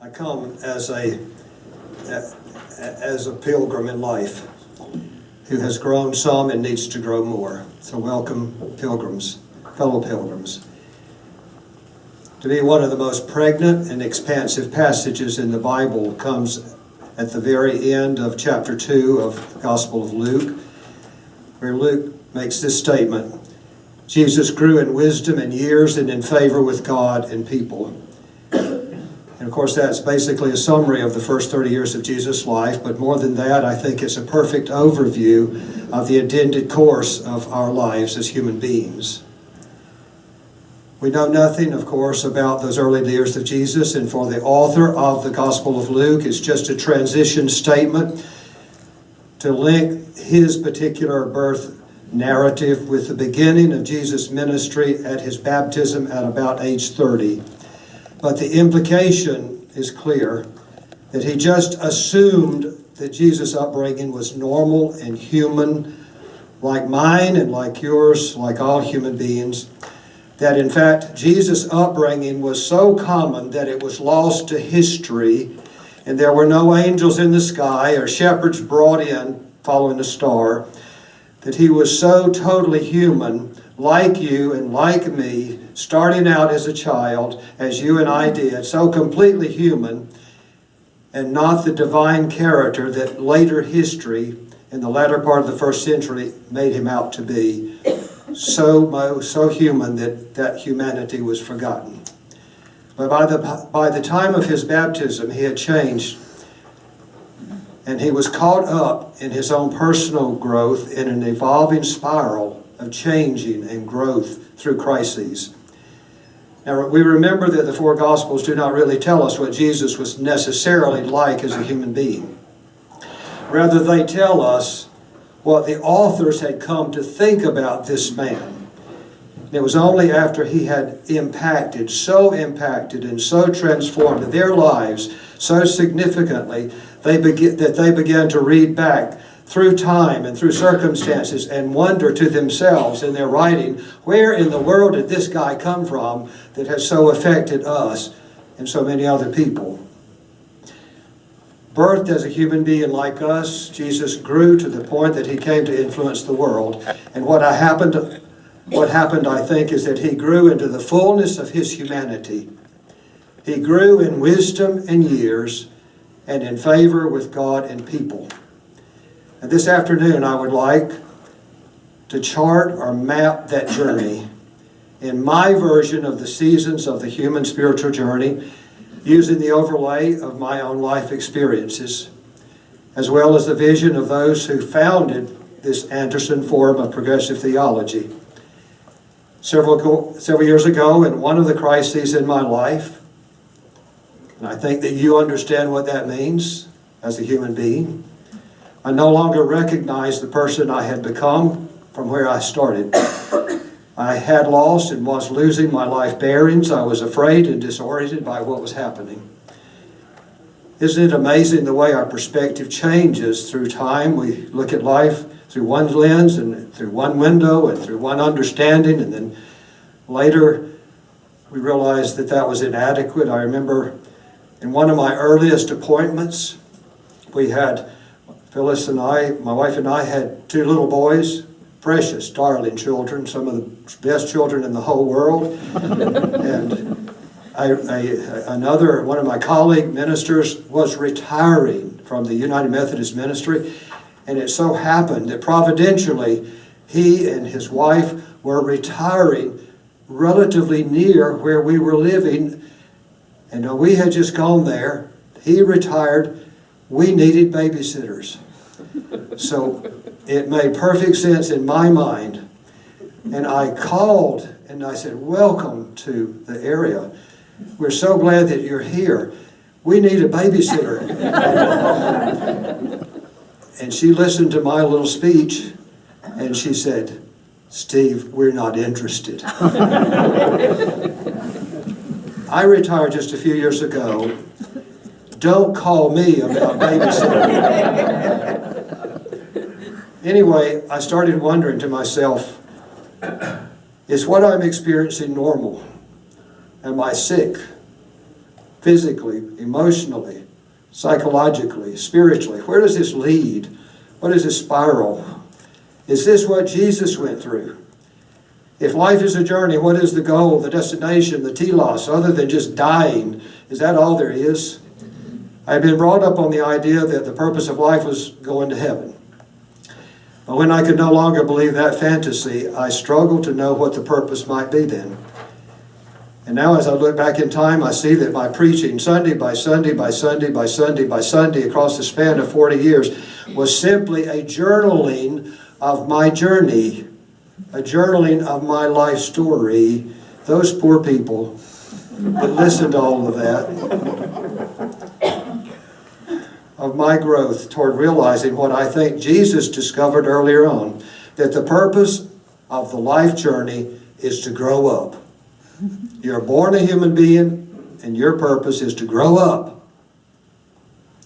I come as a pilgrim in life who has grown some and needs to grow more. So welcome, pilgrims, fellow pilgrims. To me, one of the most pregnant and expansive passages in the Bible comes at the very end of chapter 2 of the Gospel of Luke, where Luke makes this statement: Jesus grew in wisdom and years and in favor with God and people. And of course, that's basically a summary of the first 30 years of Jesus' life, but more than that, I think it's a perfect overview of the intended course of our lives as human beings. We know nothing, of course, about those early years of Jesus, and for the author of the Gospel of Luke, it's just a transition statement to link his particular birth narrative with the beginning of Jesus' ministry at his baptism at about age 30. But the implication is clear, that he just assumed that Jesus' upbringing was normal and human, like mine and like yours, like all human beings. That in fact, Jesus' upbringing was so common that it was lost to history, and there were no angels in the sky or shepherds brought in following a star, that he was so totally human, like you and like me, starting out as a child, as you and I did, so completely human, and not the divine character that later history, in the latter part of the first century, made him out to be. So human that humanity was forgotten. But by the time of his baptism, he had changed, and he was caught up in his own personal growth in an evolving spiral of changing and growth through crises. Now, we remember that the four Gospels do not really tell us what Jesus was necessarily like as a human being. Rather, they tell us what the authors had come to think about this man. And it was only after he had impacted and so transformed their lives so significantly that they began to read back through time and through circumstances and wonder to themselves in their writing, where in the world did this guy come from that has so affected us and so many other people? Birthed as a human being like us, Jesus grew to the point that he came to influence the world. And what happened, I think, is that he grew into the fullness of his humanity. He grew in wisdom and years and in favor with God and people. And this afternoon, I would like to chart or map that journey in my version of the seasons of the human spiritual journey, using the overlay of my own life experiences, as well as the vision of those who founded this Anderson form of progressive theology. Several years ago, in one of the crises in my life, and I think that you understand what that means as a human being, I no longer recognized the person I had become from where I started. I had lost and was losing my life bearings. I was afraid and disoriented by what was happening. Isn't it amazing the way our perspective changes through time? We look at life through one lens and through one window and through one understanding, and then later we realize that that was inadequate. I remember in one of my earliest appointments, we had Phyllis and I, my wife and I, had two little boys, precious, darling children, some of the best children in the whole world. And one of my colleague ministers was retiring from the United Methodist Ministry, and it so happened that providentially he and his wife were retiring relatively near where we were living, and we had just gone there. He retired. We needed babysitters. So it made perfect sense in my mind. And I called and I said, "Welcome to the area. We're so glad that you're here. We need a babysitter." And she listened to my little speech and she said, "Steve, we're not interested." I retired just a few years ago. Don't call me about babysitting. Anyway, I started wondering to myself, is what I'm experiencing normal? Am I sick? physically, emotionally, psychologically, spiritually? Where does this lead? What is this spiral? Is this what Jesus went through? If life is a journey, what is the goal, the destination, the telos, other than just dying? Is that all there is? I've been brought up on the idea that the purpose of life was going to heaven. But when I could no longer believe that fantasy, I struggled to know what the purpose might be then. And now as I look back in time, I see that my preaching Sunday by Sunday by Sunday by Sunday by Sunday across the span of 40 years was simply a journaling of my journey, a journaling of my life story. Those poor people that listened to all of that, of my growth toward realizing what I think Jesus discovered earlier on, that the purpose of the life journey is to grow up. You're born a human being, and your purpose is to grow up,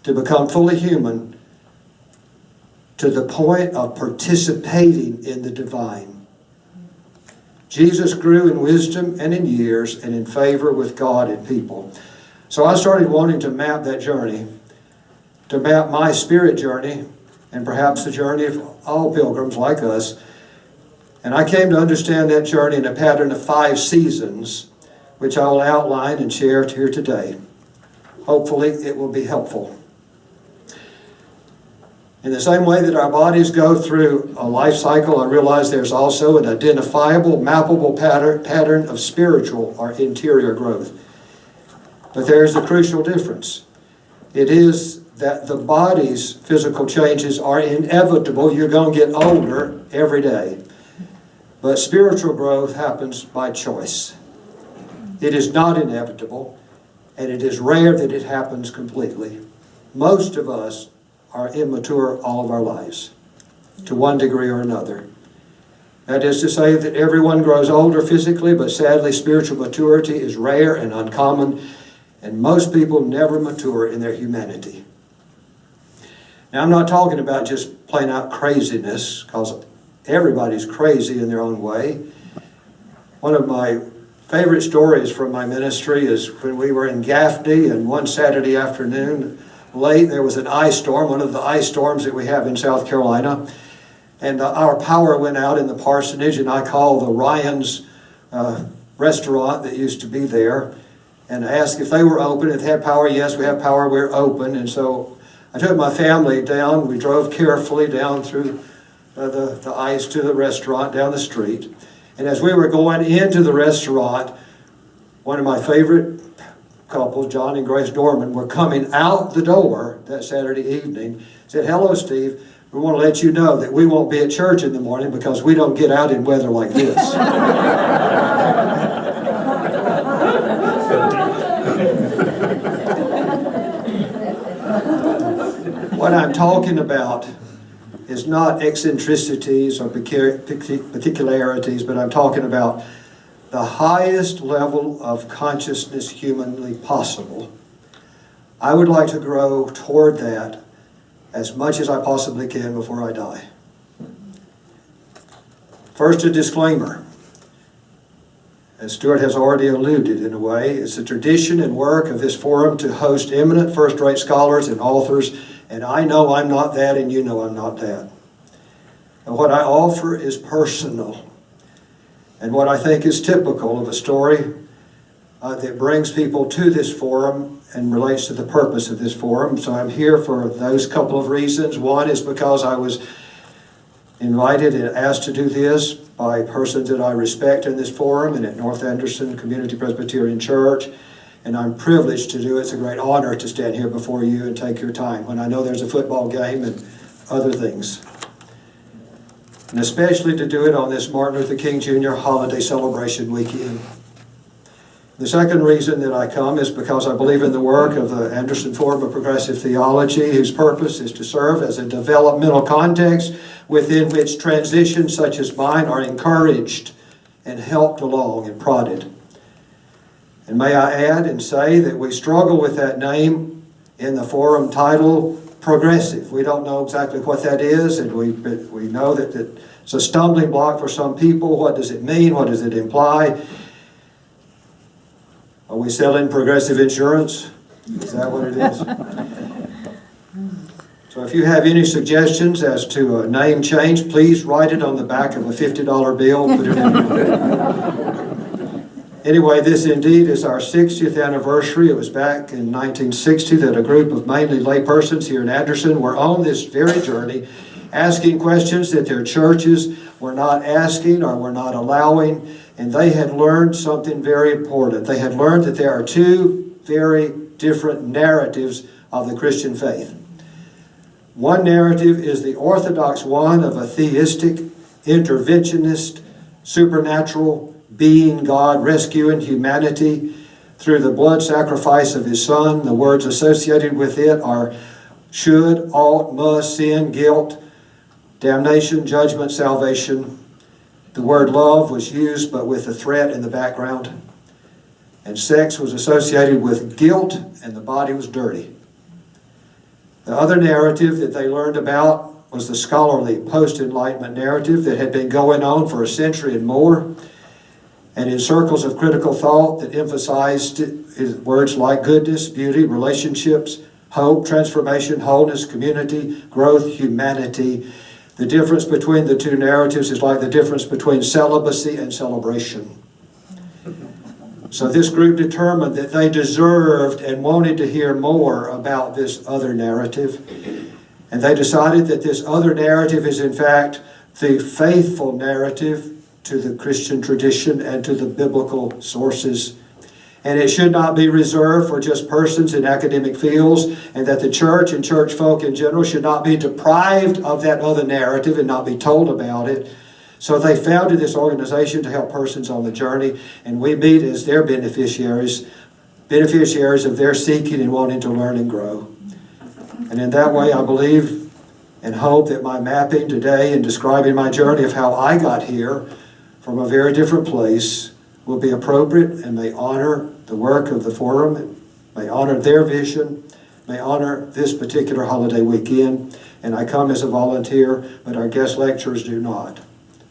to become fully human, to the point of participating in the divine. Jesus grew in wisdom and in years and in favor with God and people. So I started wanting to map that journey, to map my spirit journey, and perhaps the journey of all pilgrims like us. And I came to understand that journey in a pattern of 5 seasons, which I will outline and share here today. Hopefully it will be helpful. In the same way that our bodies go through a life cycle, I realize there's also an identifiable, mappable pattern of spiritual or interior growth. But there's a crucial difference. It is that the body's physical changes are inevitable. You're going to get older every day. But spiritual growth happens by choice. It is not inevitable, and it is rare that it happens completely. Most of us are immature all of our lives, to one degree or another. That is to say that everyone grows older physically, but sadly spiritual maturity is rare and uncommon, and most people never mature in their humanity. Now I'm not talking about just plain out craziness, because everybody's crazy in their own way. One of my favorite stories from my ministry is when we were in Gaffney, and one Saturday afternoon, late, there was an ice storm, one of the ice storms that we have in South Carolina, and our power went out in the parsonage, and I called the Ryan's restaurant that used to be there and asked if they were open, if they had power. Yes, we have power, we're open. And so I took my family down. We drove carefully down through the ice to the restaurant down the street, and as we were going into the restaurant, one of my favorite couple, John and Grace Dorman, were coming out the door that Saturday evening. Said, "Hello, Steve. We want to let you know that we won't be at church in the morning because we don't get out in weather like this." What I'm talking about is not eccentricities or particularities, but I'm talking about the highest level of consciousness humanly possible. I would like to grow toward that as much as I possibly can before I die. First, a disclaimer. As Stuart has already alluded in a way, it's the tradition and work of this forum to host eminent first-rate scholars and authors, and I know I'm not that, and you know I'm not that. And what I offer is personal, and what I think is typical of a story that brings people to this forum and relates to the purpose of this forum. So I'm here for those couple of reasons. One is because I was invited and asked to do this by persons that I respect in this forum and at North Anderson Community Presbyterian Church, and I'm privileged to do it. It's a great honor to stand here before you and take your time when I know there's a football game and other things. And especially to do it on this Martin Luther King Jr. holiday celebration weekend. The second reason that I come is because I believe in the work of the Anderson Forum of Progressive Theology, whose purpose is to serve as a developmental context within which transitions such as mine are encouraged and helped along and prodded. And may I add and say that we struggle with that name in the forum title, progressive. We don't know exactly what that is, and we know that it's a stumbling block for some people. What does it mean? What does it imply? Are we selling Progressive Insurance? Is that what it is? So if you have any suggestions as to a name change, please write it on the back of a $50 bill. Put it in. Anyway, this indeed is our 60th anniversary. It was back in 1960 that a group of mainly laypersons here in Anderson were on this very journey, asking questions that their churches were not asking or were not allowing, and they had learned something very important. They had learned that there are two very different narratives of the Christian faith. One narrative is the orthodox one of a theistic, interventionist, supernatural being God rescuing humanity through the blood sacrifice of His Son. The words associated with it are should, ought, must, sin, guilt, damnation, judgment, salvation. The word love was used, but with a threat in the background. And sex was associated with guilt, and the body was dirty. The other narrative that they learned about was the scholarly post-Enlightenment narrative that had been going on for a century and more, and in circles of critical thought that emphasized words like goodness, beauty, relationships, hope, transformation, wholeness, community, growth, humanity. The difference between the two narratives is like the difference between celibacy and celebration. So this group determined that they deserved and wanted to hear more about this other narrative. And they decided that this other narrative is in fact the faithful narrative to the Christian tradition and to the biblical sources. And it should not be reserved for just persons in academic fields, and that the church and church folk in general should not be deprived of that other narrative and not be told about it. So they founded this organization to help persons on the journey, and we meet as their beneficiaries of their seeking and wanting to learn and grow. And in that way, I believe and hope that my mapping today and describing my journey of how I got here from a very different place will be appropriate and may honor the work of the forum, and may honor their vision, may honor this particular holiday weekend. And I come as a volunteer, but our guest lecturers do not.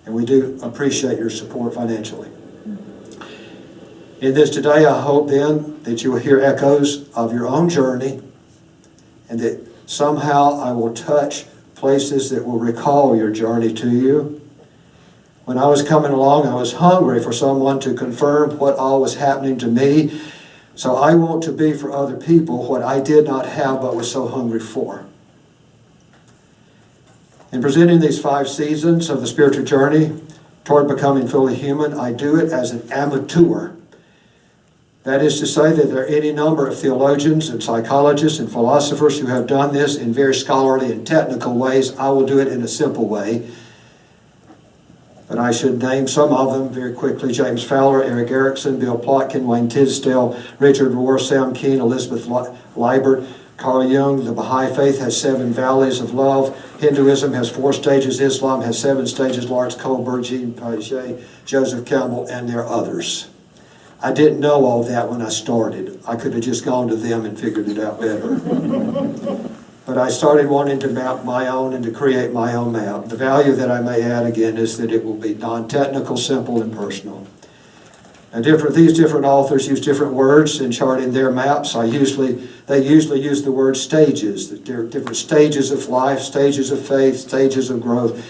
And we do appreciate your support financially. In this today, I hope then that you will hear echoes of your own journey, and that somehow I will touch places that will recall your journey to you. When I was coming along, I was hungry for someone to confirm what all was happening to me. So I want to be for other people what I did not have but was so hungry for. In presenting these 5 seasons of the spiritual journey toward becoming fully human, I do it as an amateur. That is to say that there are any number of theologians and psychologists and philosophers who have done this in very scholarly and technical ways. I will do it in a simple way. But I should name some of them very quickly: James Fowler, Eric Erickson, Bill Plotkin, Wayne Tisdale, Richard Rohr, Sam Keen, Elizabeth Leibert, Carl Jung. The Baha'i Faith has 7 valleys of love. Hinduism has 4 stages. Islam has 7 stages. Lawrence Kohlberg, Jean Piaget, Joseph Campbell, and there are others. I didn't know all that when I started. I could have just gone to them and figured it out better. But I started wanting to map my own and to create my own map. The value that I may add again is that it will be non-technical, simple, and personal. Now these different authors use different words in charting their maps. They usually use the word stages. There are different stages of life, stages of faith, stages of growth.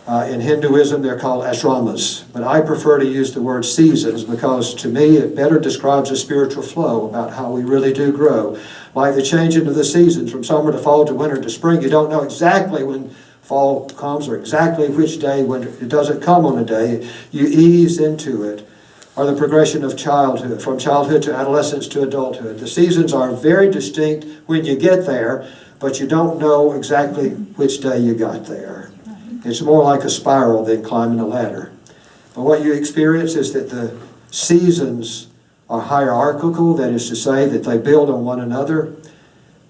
In Hinduism, they're called ashramas. But I prefer to use the word seasons because to me it better describes a spiritual flow about how we really do grow. Like the changing of the seasons from summer to fall to winter to spring. You don't know exactly when fall comes or exactly which day when it doesn't come on a day. You ease into it. Or the progression of childhood, from childhood to adolescence to adulthood. The seasons are very distinct when you get there, but you don't know exactly which day you got there. It's more like a spiral than climbing a ladder. But what you experience is that the seasons are hierarchical, that is to say that they build on one another.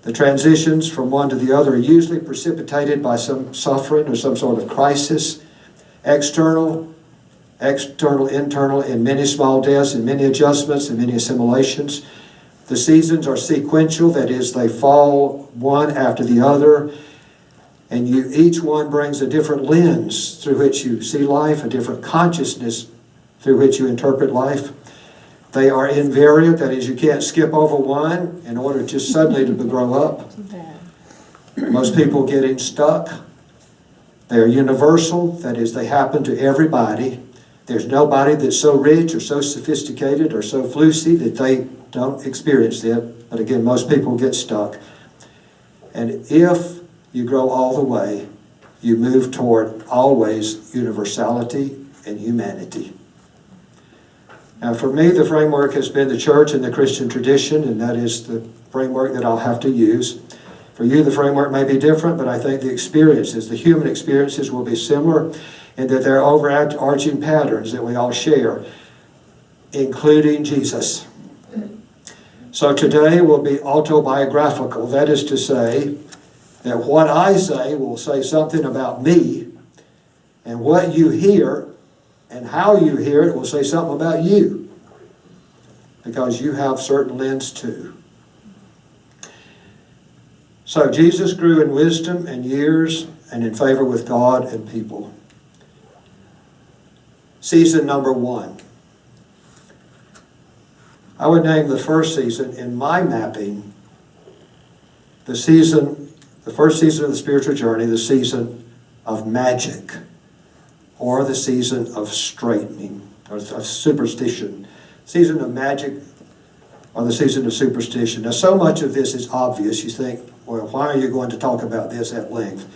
The transitions from one to the other are usually precipitated by some suffering or some sort of crisis, external, internal, in many small deaths, in many adjustments, in many assimilations. The seasons are sequential, that is, they fall one after the other, and each one brings a different lens through which you see life, a different consciousness through which you interpret life. They are invariant, that is, you can't skip over one in order just suddenly to grow up. Most people getting stuck. They are universal, that is, they happen to everybody. There's nobody that's so rich or so sophisticated or so flusy that they don't experience it. But again, most people get stuck. And if you grow all the way, you move toward always universality and humanity. Now for me, the framework has been the church and the Christian tradition, and that is the framework that I'll have to use. For you, the framework may be different, but I think the experiences, the human experiences, will be similar, and that there are overarching patterns that we all share, including Jesus. So today will be autobiographical. That is to say that what I say will say something about me, and what you hear and how you hear it will say something about you, because you have certain lens too. So Jesus grew in wisdom and years and in favor with God and people. Season number 1. I would name the first season in my mapping the first season of the spiritual journey, the season of magic, or the season of straightening, or of superstition. Season of magic, or the season of superstition. Now, so much of this is obvious. You think, well, why are you going to talk about this at length?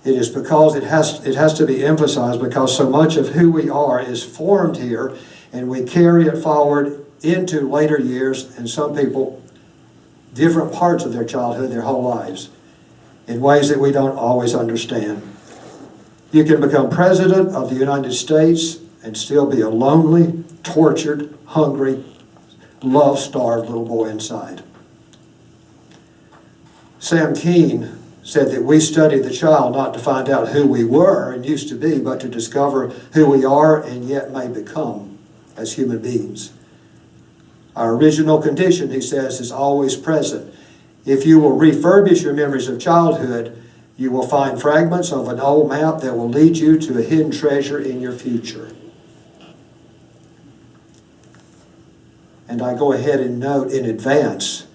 It is because it has to be emphasized, because so much of who we are is formed here, and we carry it forward into later years, and some people, different parts of their childhood, their whole lives, in ways that we don't always understand. You can become president of the United States and still be a lonely, tortured, hungry, love-starved little boy inside. Sam Keen said that we study the child not to find out who we were and used to be, but to discover who we are and yet may become as human beings. Our original condition, he says, is always present. If you will refurbish your memories of childhood, you will find fragments of an old map that will lead you to a hidden treasure in your future. And I go ahead and note in advance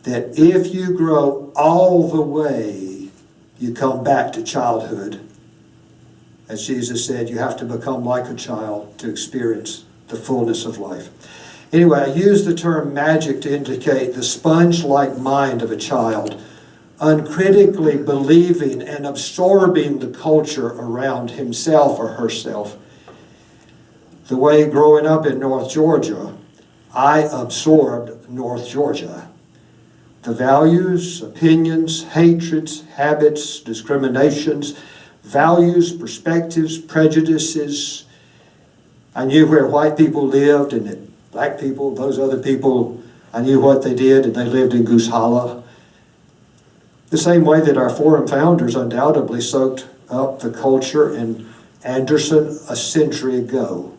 that if you grow all the way, you come back to childhood. As Jesus said, you have to become like a child to experience the fullness of life. Anyway, I use the term magic to indicate the sponge-like mind of a child, uncritically believing and absorbing the culture around himself or herself. The way growing up in North Georgia, I absorbed North Georgia. The values, opinions, hatreds, habits, discriminations, values, perspectives, prejudices. I knew where white people lived and that black people, those other people, I knew what they did, and they lived in Goose Hollow. The same way that our Forum founders undoubtedly soaked up the culture in Anderson a century ago.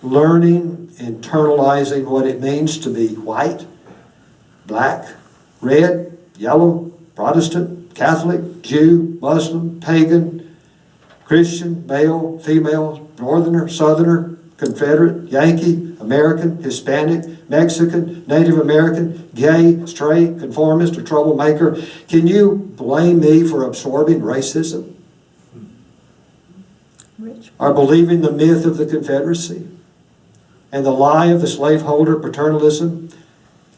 Learning, internalizing what it means to be white, black, red, yellow, Protestant, Catholic, Jew, Muslim, pagan, Christian, male, female, northerner, southerner, Confederate, Yankee, American, Hispanic, Mexican, Native American, gay, straight, conformist, or troublemaker. Can you blame me for absorbing racism? Or believing the myth of the Confederacy and the lie of the slaveholder paternalism?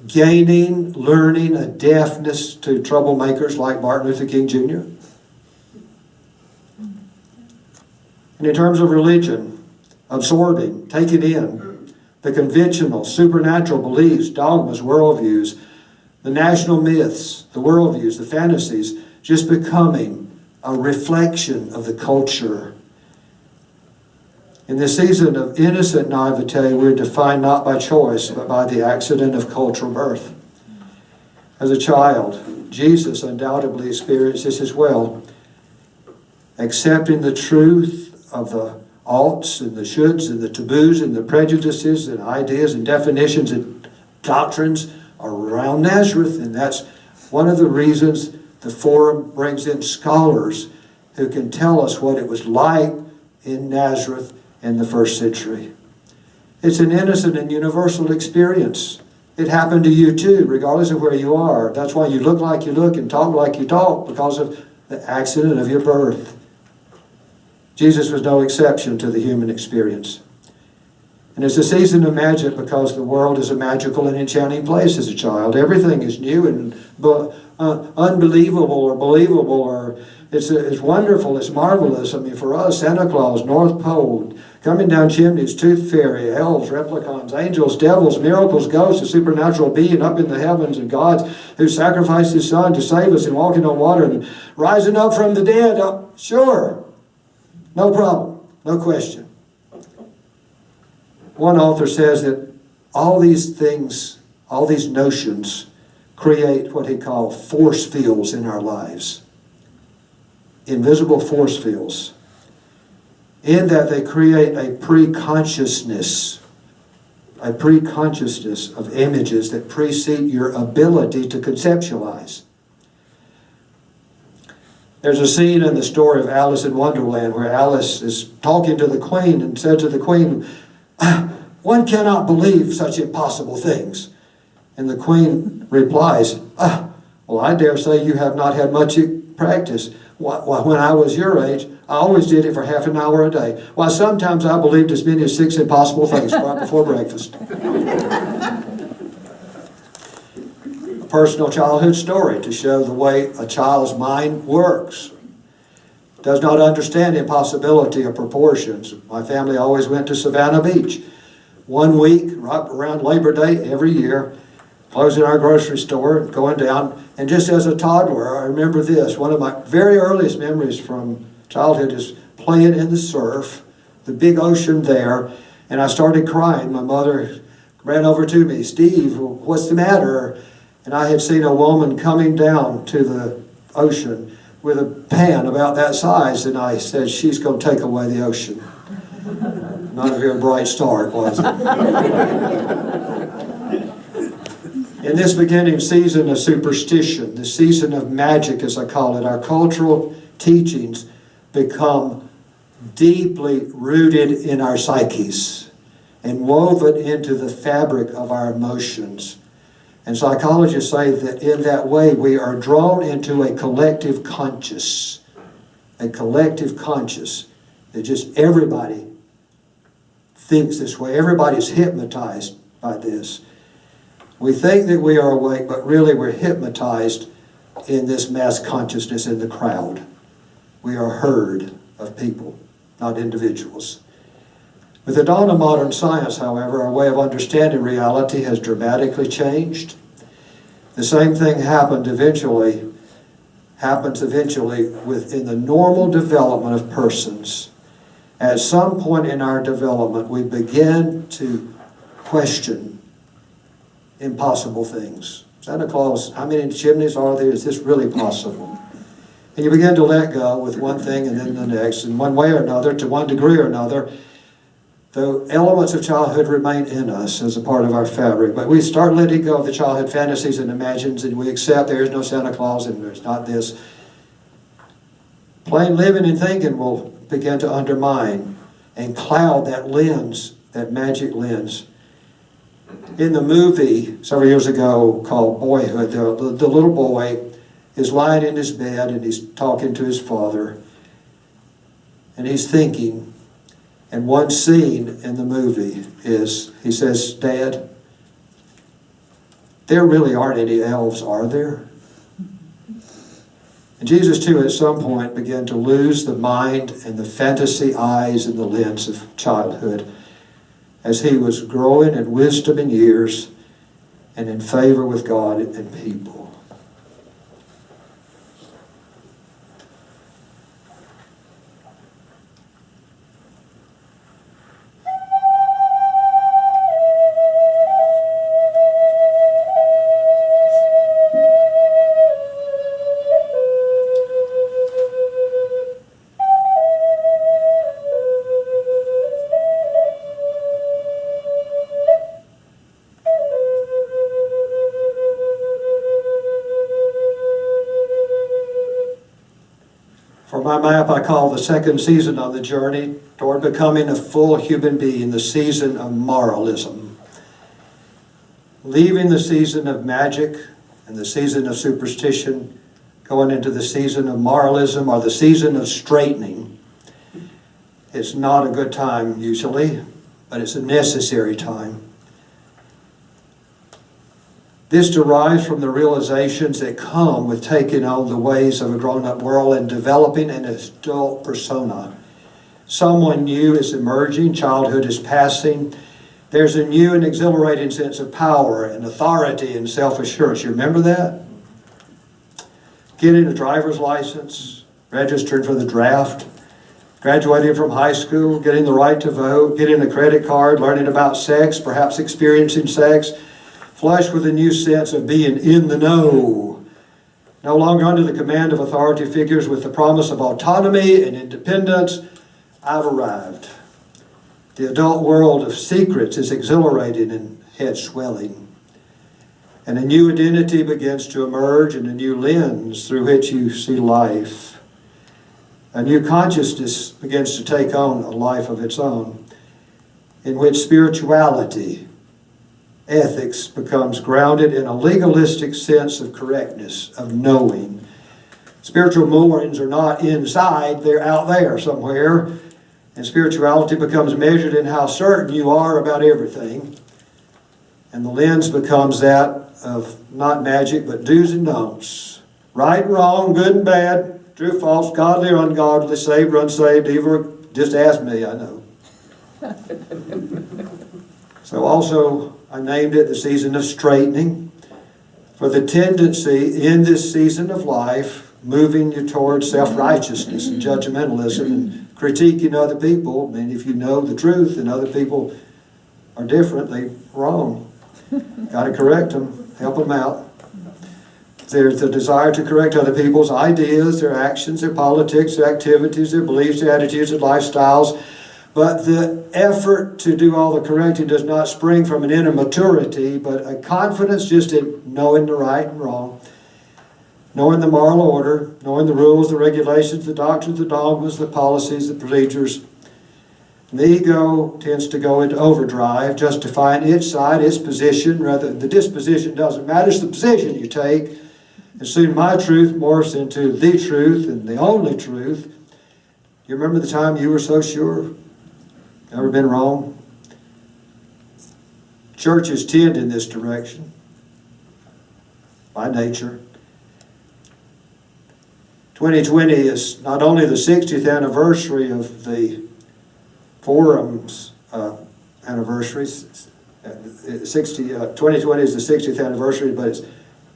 Gaining, learning a deafness to troublemakers like Martin Luther King Jr.? And in terms of religion, absorbing, taking in the conventional, supernatural beliefs, dogmas, worldviews, the national myths, the worldviews, the fantasies, just becoming a reflection of the culture. In this season of innocent naivete, we're defined not by choice, but by the accident of cultural birth. As a child, Jesus undoubtedly experienced this as well, accepting the truth of the oughts and the shoulds and the taboos and the prejudices and ideas and definitions and doctrines around Nazareth. And that's one of the reasons the Forum brings in scholars who can tell us what it was like in Nazareth in the first century. It's an innocent and universal experience. It happened to you too, regardless of where you are. That's why you look like you look and talk like you talk, because of the accident of your birth. Jesus was no exception to the human experience. And it's a season of magic because the world is a magical and enchanting place as a child. Everything is new and unbelievable or believable, or it's wonderful, it's marvelous. I mean, for us, Santa Claus, North Pole, coming down chimneys, Tooth Fairy, elves, replicants, angels, devils, miracles, ghosts, a supernatural being up in the heavens, and God who sacrificed His Son to save us and walking on water and rising up from the dead. Sure, no problem, no question. One author says that all these things, all these notions, create what he called force fields in our lives. Invisible force fields. In that they create a pre-consciousness of images that precede your ability to conceptualize. There's a scene in the story of Alice in Wonderland where Alice is talking to the Queen and said to the Queen, "One cannot believe such impossible things." And the Queen replies, "Well, I dare say you have not had much practice. When I was your age, I always did it for half an hour a day. Why, sometimes I believed as many as 6 impossible things right before breakfast." A personal childhood story to show the way a child's mind works. Does not understand impossibility of proportions. My family always went to Savannah Beach. 1 week, right around Labor Day every year, closing our grocery store, going down, and just as a toddler, I remember this. One of my very earliest memories from childhood is playing in the surf, the big ocean there, and I started crying. My mother ran over to me, "Steve, what's the matter?" And I had seen a woman coming down to the ocean with a pan about that size, and I said, "She's going to take away the ocean." Not a very bright start, was it? In this beginning season of superstition, the season of magic as I call it, our cultural teachings become deeply rooted in our psyches and woven into the fabric of our emotions. And psychologists say that in that way we are drawn into a collective conscious. A collective conscious. That just everybody thinks this way. Everybody's hypnotized by this. We think that we are awake, but really we're hypnotized in this mass consciousness in the crowd. We are a herd of people, not individuals. With the dawn of modern science, however, our way of understanding reality has dramatically changed. The same thing happens eventually within the normal development of persons. At some point in our development, we begin to question impossible things. Santa Claus, how many chimneys are there? Is this really possible? And you begin to let go with one thing and then the next, in one way or another, to one degree or another. The elements of childhood remain in us as a part of our fabric, but we start letting go of the childhood fantasies and imagines, and we accept there is no Santa Claus and there's not this. Plain living and thinking will begin to undermine and cloud that lens, that magic lens. In the movie several years ago called Boyhood, the little boy is lying in his bed and he's talking to his father and he's thinking. And one scene in the movie is, he says, "Dad, there really aren't any elves, are there?" And Jesus, too, at some point began to lose the mind and the fantasy eyes and the lens of childhood as he was growing in wisdom and years and in favor with God and people. my map I call the second season on the journey toward becoming a full human being, the season of moralism. Leaving the season of magic and the season of superstition, going into the season of moralism or the season of straightening. It's not a good time usually, but it's a necessary time. This derives from the realizations that come with taking on the ways of a grown-up world and developing an adult persona. Someone new is emerging, childhood is passing. There's a new and exhilarating sense of power and authority and self-assurance. You remember that? Getting a driver's license, registering for the draft, graduating from high school, getting the right to vote, getting a credit card, learning about sex, perhaps experiencing sex, flushed with a new sense of being in the know. No longer under the command of authority figures with the promise of autonomy and independence. I've arrived. The adult world of secrets is exhilarating and head swelling. And a new identity begins to emerge and a new lens through which you see life. A new consciousness begins to take on a life of its own, in which spirituality, ethics becomes grounded in a legalistic sense of correctness, of knowing. Spiritual moorings are not inside, they're out there somewhere. And spirituality becomes measured in how certain you are about everything. And the lens becomes that of not magic, but do's and don'ts. Right and wrong, good and bad, true, false, godly or ungodly, saved or unsaved, evil. Just ask me, I know. So also, I named it the season of straightening. For the tendency in this season of life, moving you towards self-righteousness and judgmentalism and critiquing other people. And if you know the truth and other people are different, they're wrong. Got to correct them, help them out. There's the desire to correct other people's ideas, their actions, their politics, their activities, their beliefs, their attitudes, their lifestyles. But the effort to do all the correcting does not spring from an inner maturity, but a confidence just in knowing the right and wrong, knowing the moral order, knowing the rules, the regulations, the doctrines, the dogmas, the policies, the procedures. And the ego tends to go into overdrive, justifying its side, its position. Rather, the disposition doesn't matter, it's the position you take. And soon my truth morphs into the truth and the only truth. You remember the time you were so sure? Ever been wrong? Churches tend in this direction by nature. 2020 is not only the 60th anniversary of the forum's anniversaries. 2020 is the 60th anniversary, but it's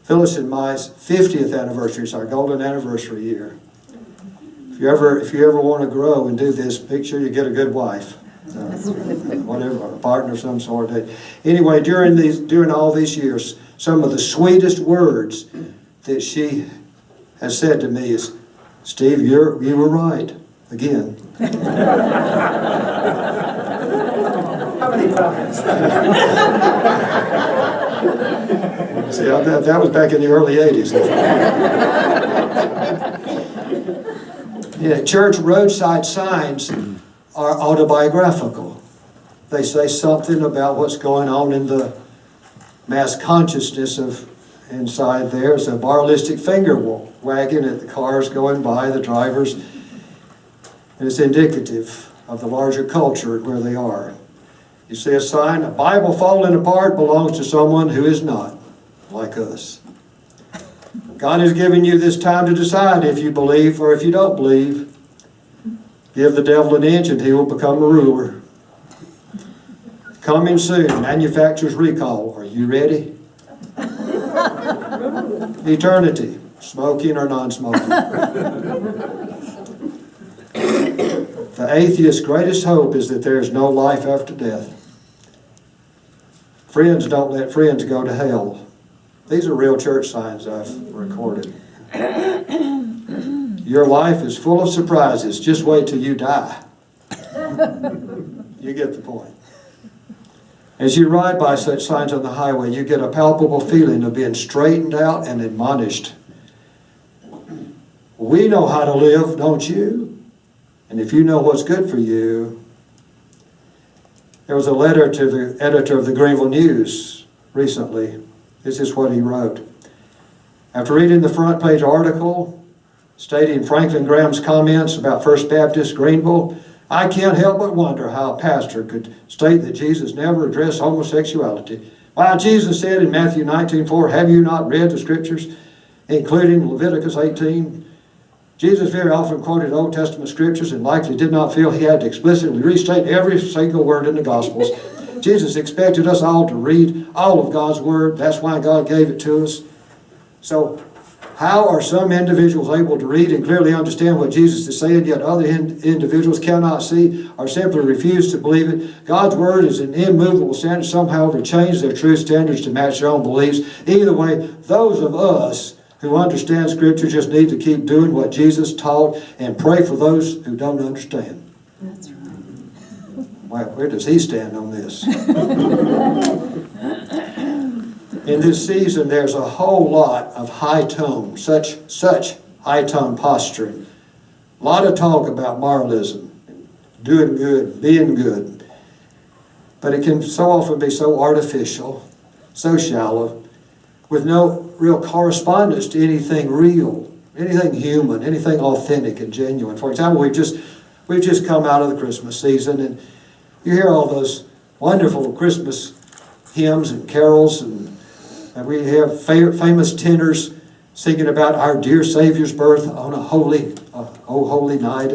Phyllis and my 50th anniversary. It's our golden anniversary year. If you ever want to grow and do this, make sure you get a good wife. Whatever, a partner of some sort. Anyway, during all these years, some of the sweetest words that she has said to me is, "Steve, you were right again." How many times? See, that was back in the early 80s. Yeah, church roadside signs are autobiographical. They say something about what's going on in the mass consciousness of inside there. It's a moralistic finger wagging at the cars going by, the drivers. And it's indicative of the larger culture where they are. You see a sign, a Bible falling apart belongs to someone who is not like us. God has given you this time to decide if you believe or if you don't believe. Give the devil an inch and he will become a ruler. Coming soon, manufacturer's recall. Are you ready? Eternity, smoking or non-smoking. The atheist's greatest hope is that there is no life after death. Friends don't let friends go to hell. These are real church signs I've recorded. Your life is full of surprises. Just wait till you die. You get the point. As you ride by such signs on the highway, you get a palpable feeling of being straightened out and admonished. We know how to live, don't you? And if you know what's good for you. There was a letter to the editor of the Greenville News recently. This is what he wrote. After reading the front page article stating Franklin Graham's comments about First Baptist Greenville, I can't help but wonder how a pastor could state that Jesus never addressed homosexuality. Why, Jesus said in Matthew 19:4, have you not read the scriptures, including Leviticus 18? Jesus very often quoted Old Testament scriptures and likely did not feel he had to explicitly restate every single word in the Gospels. Jesus expected us all to read all of God's Word. That's why God gave it to us. So, how are some individuals able to read and clearly understand what Jesus is saying, yet other individuals cannot see or simply refuse to believe it? God's Word is an immovable standard. Some, however, change their true standards to match their own beliefs. Either way, those of us who understand Scripture just need to keep doing what Jesus taught and pray for those who don't understand. That's right. Well, where does he stand on this? In this season, there's a whole lot of high tone, such high tone posturing. A lot of talk about moralism, doing good, being good. But it can so often be so artificial, so shallow, with no real correspondence to anything real, anything human, anything authentic and genuine. For example, we've just come out of the Christmas season, and you hear all those wonderful Christmas hymns and carols, and we have famous tenors singing about our dear Savior's birth on a holy night.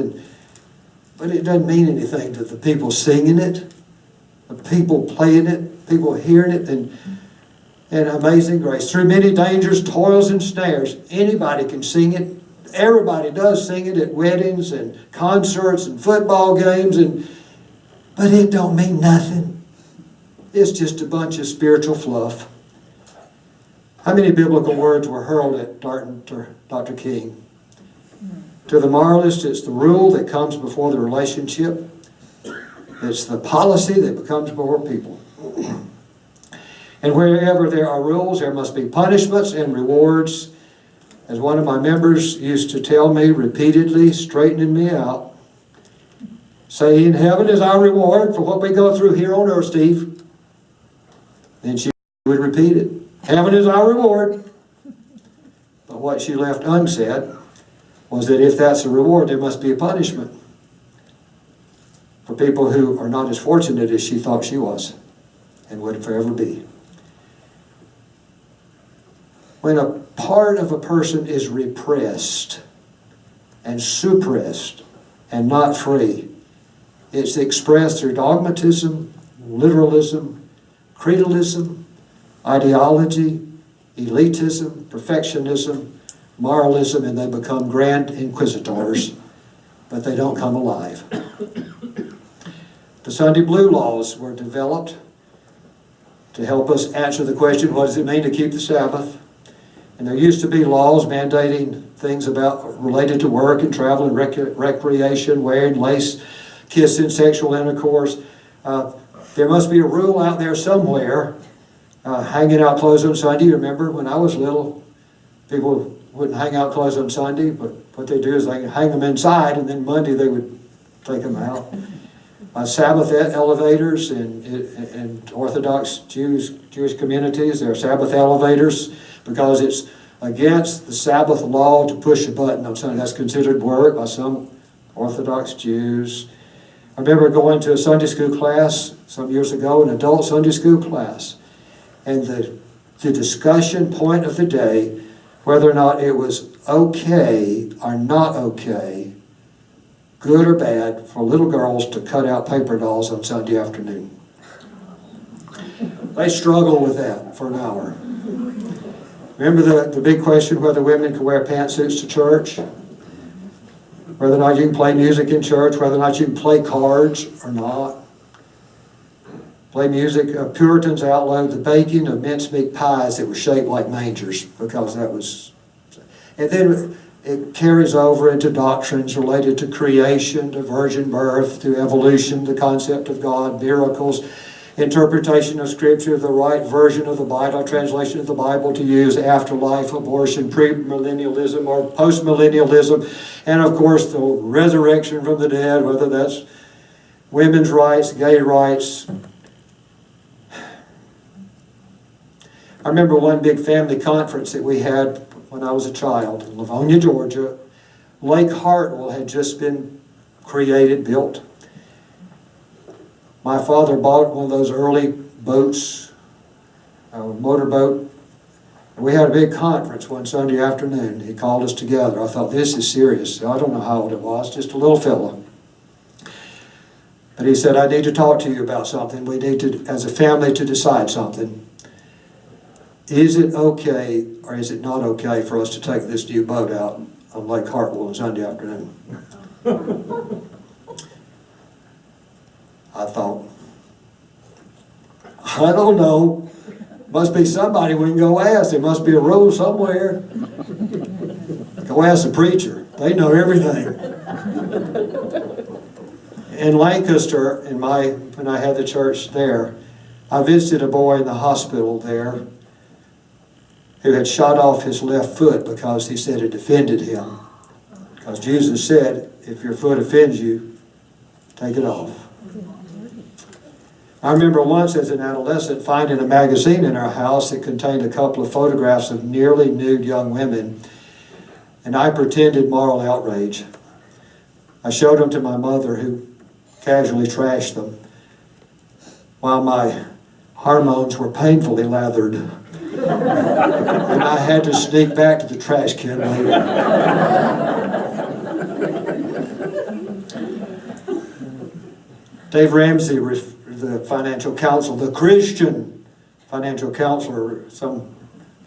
But it doesn't mean anything to the people singing it, the people playing it, people hearing it, and Amazing Grace. Through many dangers, toils, and snares, anybody can sing it. Everybody does sing it at weddings and concerts and football games, but it don't mean nothing. It's just a bunch of spiritual fluff. How many biblical words were hurled at Dr. King? To the moralist, it's the rule that comes before the relationship. It's the policy that becomes before people. And wherever there are rules, there must be punishments and rewards. As one of my members used to tell me repeatedly, straightening me out, saying, heaven is our reward for what we go through here on earth, Steve. Then she would repeat it. Heaven is our reward. But what she left unsaid was that if that's a reward, there must be a punishment for people who are not as fortunate as she thought she was and would forever be. When a part of a person is repressed and suppressed and not free, it's expressed through dogmatism, literalism, creedalism, ideology, elitism, perfectionism, moralism, and they become grand inquisitors, but they don't come alive. The Sunday Blue laws were developed to help us answer the question, what does it mean to keep the Sabbath? And there used to be laws mandating things related to work and travel and recreation, wearing lace, kissing, sexual intercourse. There must be a rule out there somewhere. Hanging out clothes on Sunday. You remember when I was little, people wouldn't hang out clothes on Sunday, but what they do is they hang them inside, and then Monday they would take them out. Sabbath elevators in Orthodox Jewish communities, there are Sabbath elevators because it's against the Sabbath law to push a button on Sunday. That's considered work by some Orthodox Jews. I remember going to a Sunday school class some years ago, an adult Sunday school class, and the discussion point of the day, whether or not it was okay or not okay, good or bad, for little girls to cut out paper dolls on Sunday afternoon. They struggled with that for an hour. Remember the big question whether women can wear pantsuits to church? Whether or not you can play music in church, whether or not you can play cards or not. Play music. Puritans outlawed the baking of mincemeat pies that were shaped like mangers because that was... And then it carries over into doctrines related to creation, to virgin birth, to evolution, the concept of God, miracles. interpretation of Scripture, the right version of the Bible, translation of the Bible to use, afterlife, abortion, premillennialism or postmillennialism, and of course the resurrection from the dead, whether that's women's rights, gay rights. I remember one big family conference that we had when I was a child in Livonia, Georgia. Lake Hartwell had just been created, built. My father bought one of those early boats, a motorboat. We had a big conference one Sunday afternoon. He called us together. I thought, this is serious. I don't know how old it was, just a little fellow. But he said, I need to talk to you about something. We need to, as a family, to decide something. Is it okay or is it not okay for us to take this new boat out on Lake Hartwell on Sunday afternoon? I thought, I don't know. Must be somebody we can go ask. There must be a rule somewhere. Go ask the preacher. They know everything. In Lancaster, when I had the church there, I visited a boy in the hospital there who had shot off his left foot because he said it offended him. Because Jesus said, if your foot offends you, take it off. I remember once as an adolescent finding a magazine in our house that contained a couple of photographs of nearly nude young women, and I pretended moral outrage. I showed them to my mother, who casually trashed them, while my hormones were painfully lathered. And I had to sneak back to the trash can later. Dave Ramsey, the financial counsel, the Christian financial counselor, a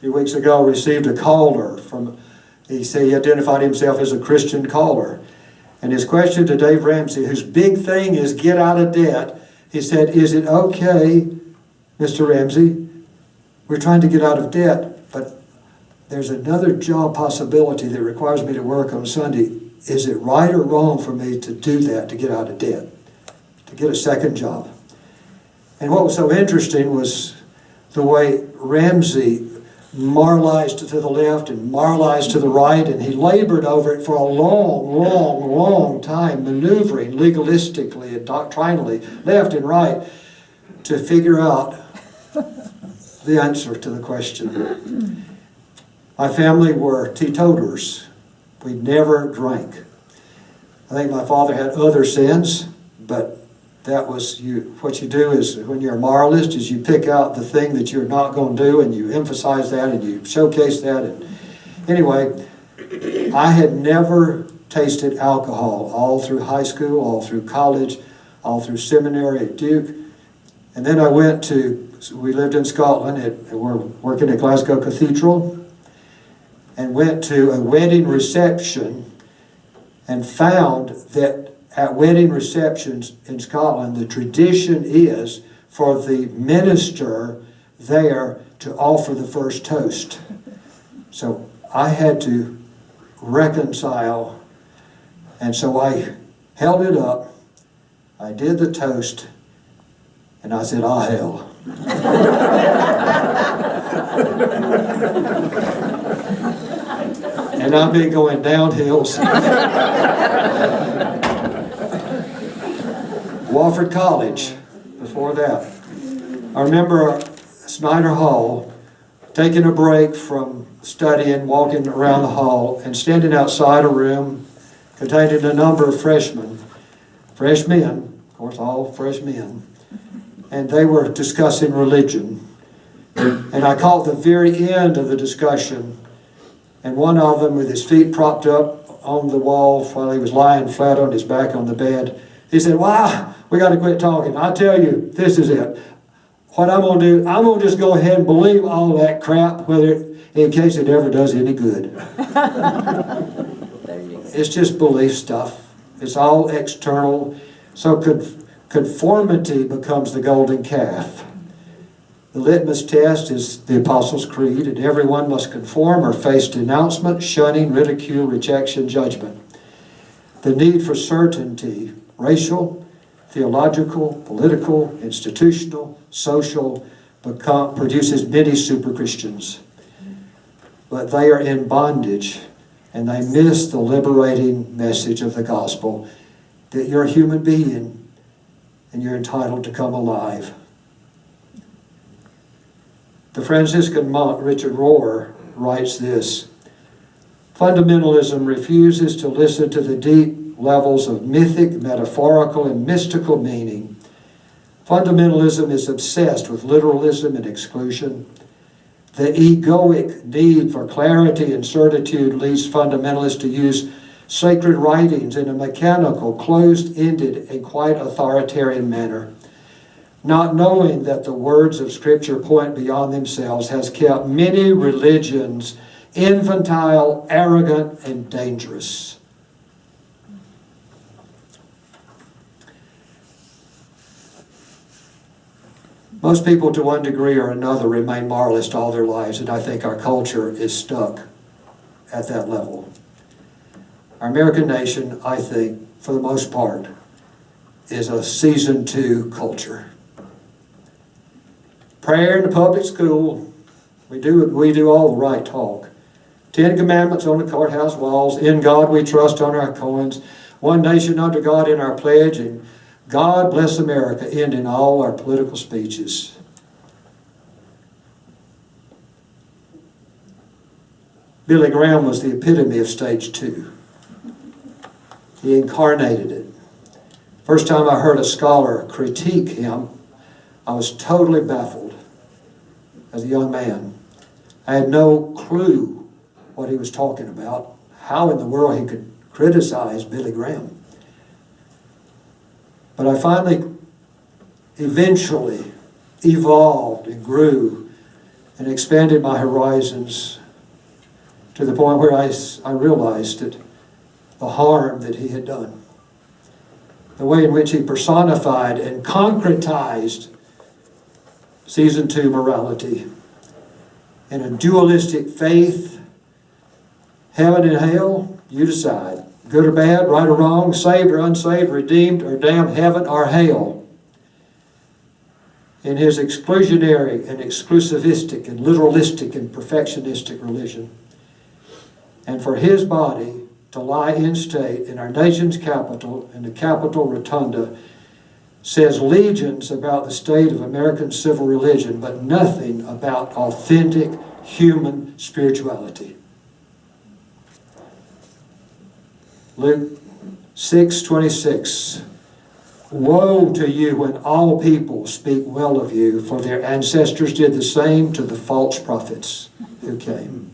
few weeks ago received a caller from, he said he identified himself as a Christian caller. And his question to Dave Ramsey, whose big thing is get out of debt, he said, is it okay, Mr. Ramsey, we're trying to get out of debt, but there's another job possibility that requires me to work on Sunday. Is it right or wrong for me to do that, to get out of debt, to get a second job? And what was so interesting was the way Ramsey moralized to the left and moralized to the right, and he labored over it for a long time, maneuvering legalistically and doctrinally, left and right, to figure out the answer to the question. My family were teetotalers. We never drank. I think my father had other sins, but that was what you do is when you're a moralist is you pick out the thing that you're not going to do and you emphasize that and you showcase that. And anyway, I had never tasted alcohol all through high school, all through college, all through seminary at Duke. And then I we lived in Scotland and we're working at Glasgow Cathedral, and went to a wedding reception and found that at wedding receptions in Scotland, the tradition is for the minister there to offer the first toast. So I had to reconcile, and so I held it up, I did the toast, and I said, "Ah, hell." And I've been going downhill since. Wofford College, before that. I remember Snyder Hall, taking a break from studying, walking around the hall, and standing outside a room containing a number of freshmen, of course all fresh men, and they were discussing religion. And I caught the very end of the discussion, and one of them with his feet propped up on the wall while he was lying flat on his back on the bed, he said, "Wow, we got to quit talking. I tell you, this is it. What I'm going to do, I'm going to just go ahead and believe all that crap, in case it ever does any good." It's just belief stuff. It's all external. So conformity becomes the golden calf. The litmus test is the Apostles' Creed, and everyone must conform or face denouncement, shunning, ridicule, rejection, judgment. The need for certainty, racial, theological, political, institutional, social, produces many super Christians. But they are in bondage, and they miss the liberating message of the gospel that you're a human being and you're entitled to come alive. The Franciscan monk Richard Rohr writes this: fundamentalism refuses to listen to the deep levels of mythic, metaphorical, and mystical meaning. Fundamentalism is obsessed with literalism and exclusion. The egoic need for clarity and certitude leads fundamentalists to use sacred writings in a mechanical, closed-ended, and quite authoritarian manner. Not knowing that the words of Scripture point beyond themselves has kept many religions infantile, arrogant, and dangerous. Most people, to one degree or another, remain moralist all their lives, and I think our culture is stuck at that level. Our American nation, I think, for the most part, is a season 2 culture. Prayer in the public school, we do all the right talk. 10 commandments on the courthouse walls, in God we trust on our coins, one nation under God in our pledge, and God bless America, ending all our political speeches. Billy Graham was the epitome of stage 2. He incarnated it. First time I heard a scholar critique him, I was totally baffled as a young man. I had no clue what he was talking about, how in the world he could criticize Billy Graham. But I finally, eventually, evolved and grew and expanded my horizons to the point where I realized that the harm that he had done, the way in which he personified and concretized season 2 morality in a dualistic faith, heaven and hell, you decide. Good or bad, right or wrong, saved or unsaved, redeemed or damned, heaven or hell. In his exclusionary and exclusivistic and literalistic and perfectionistic religion. And for his body to lie in state in our nation's capital, in the Capitol Rotunda, says legions about the state of American civil religion, but nothing about authentic human spirituality. Luke 6:26. Woe to you when all people speak well of you, for their ancestors did the same to the false prophets who came.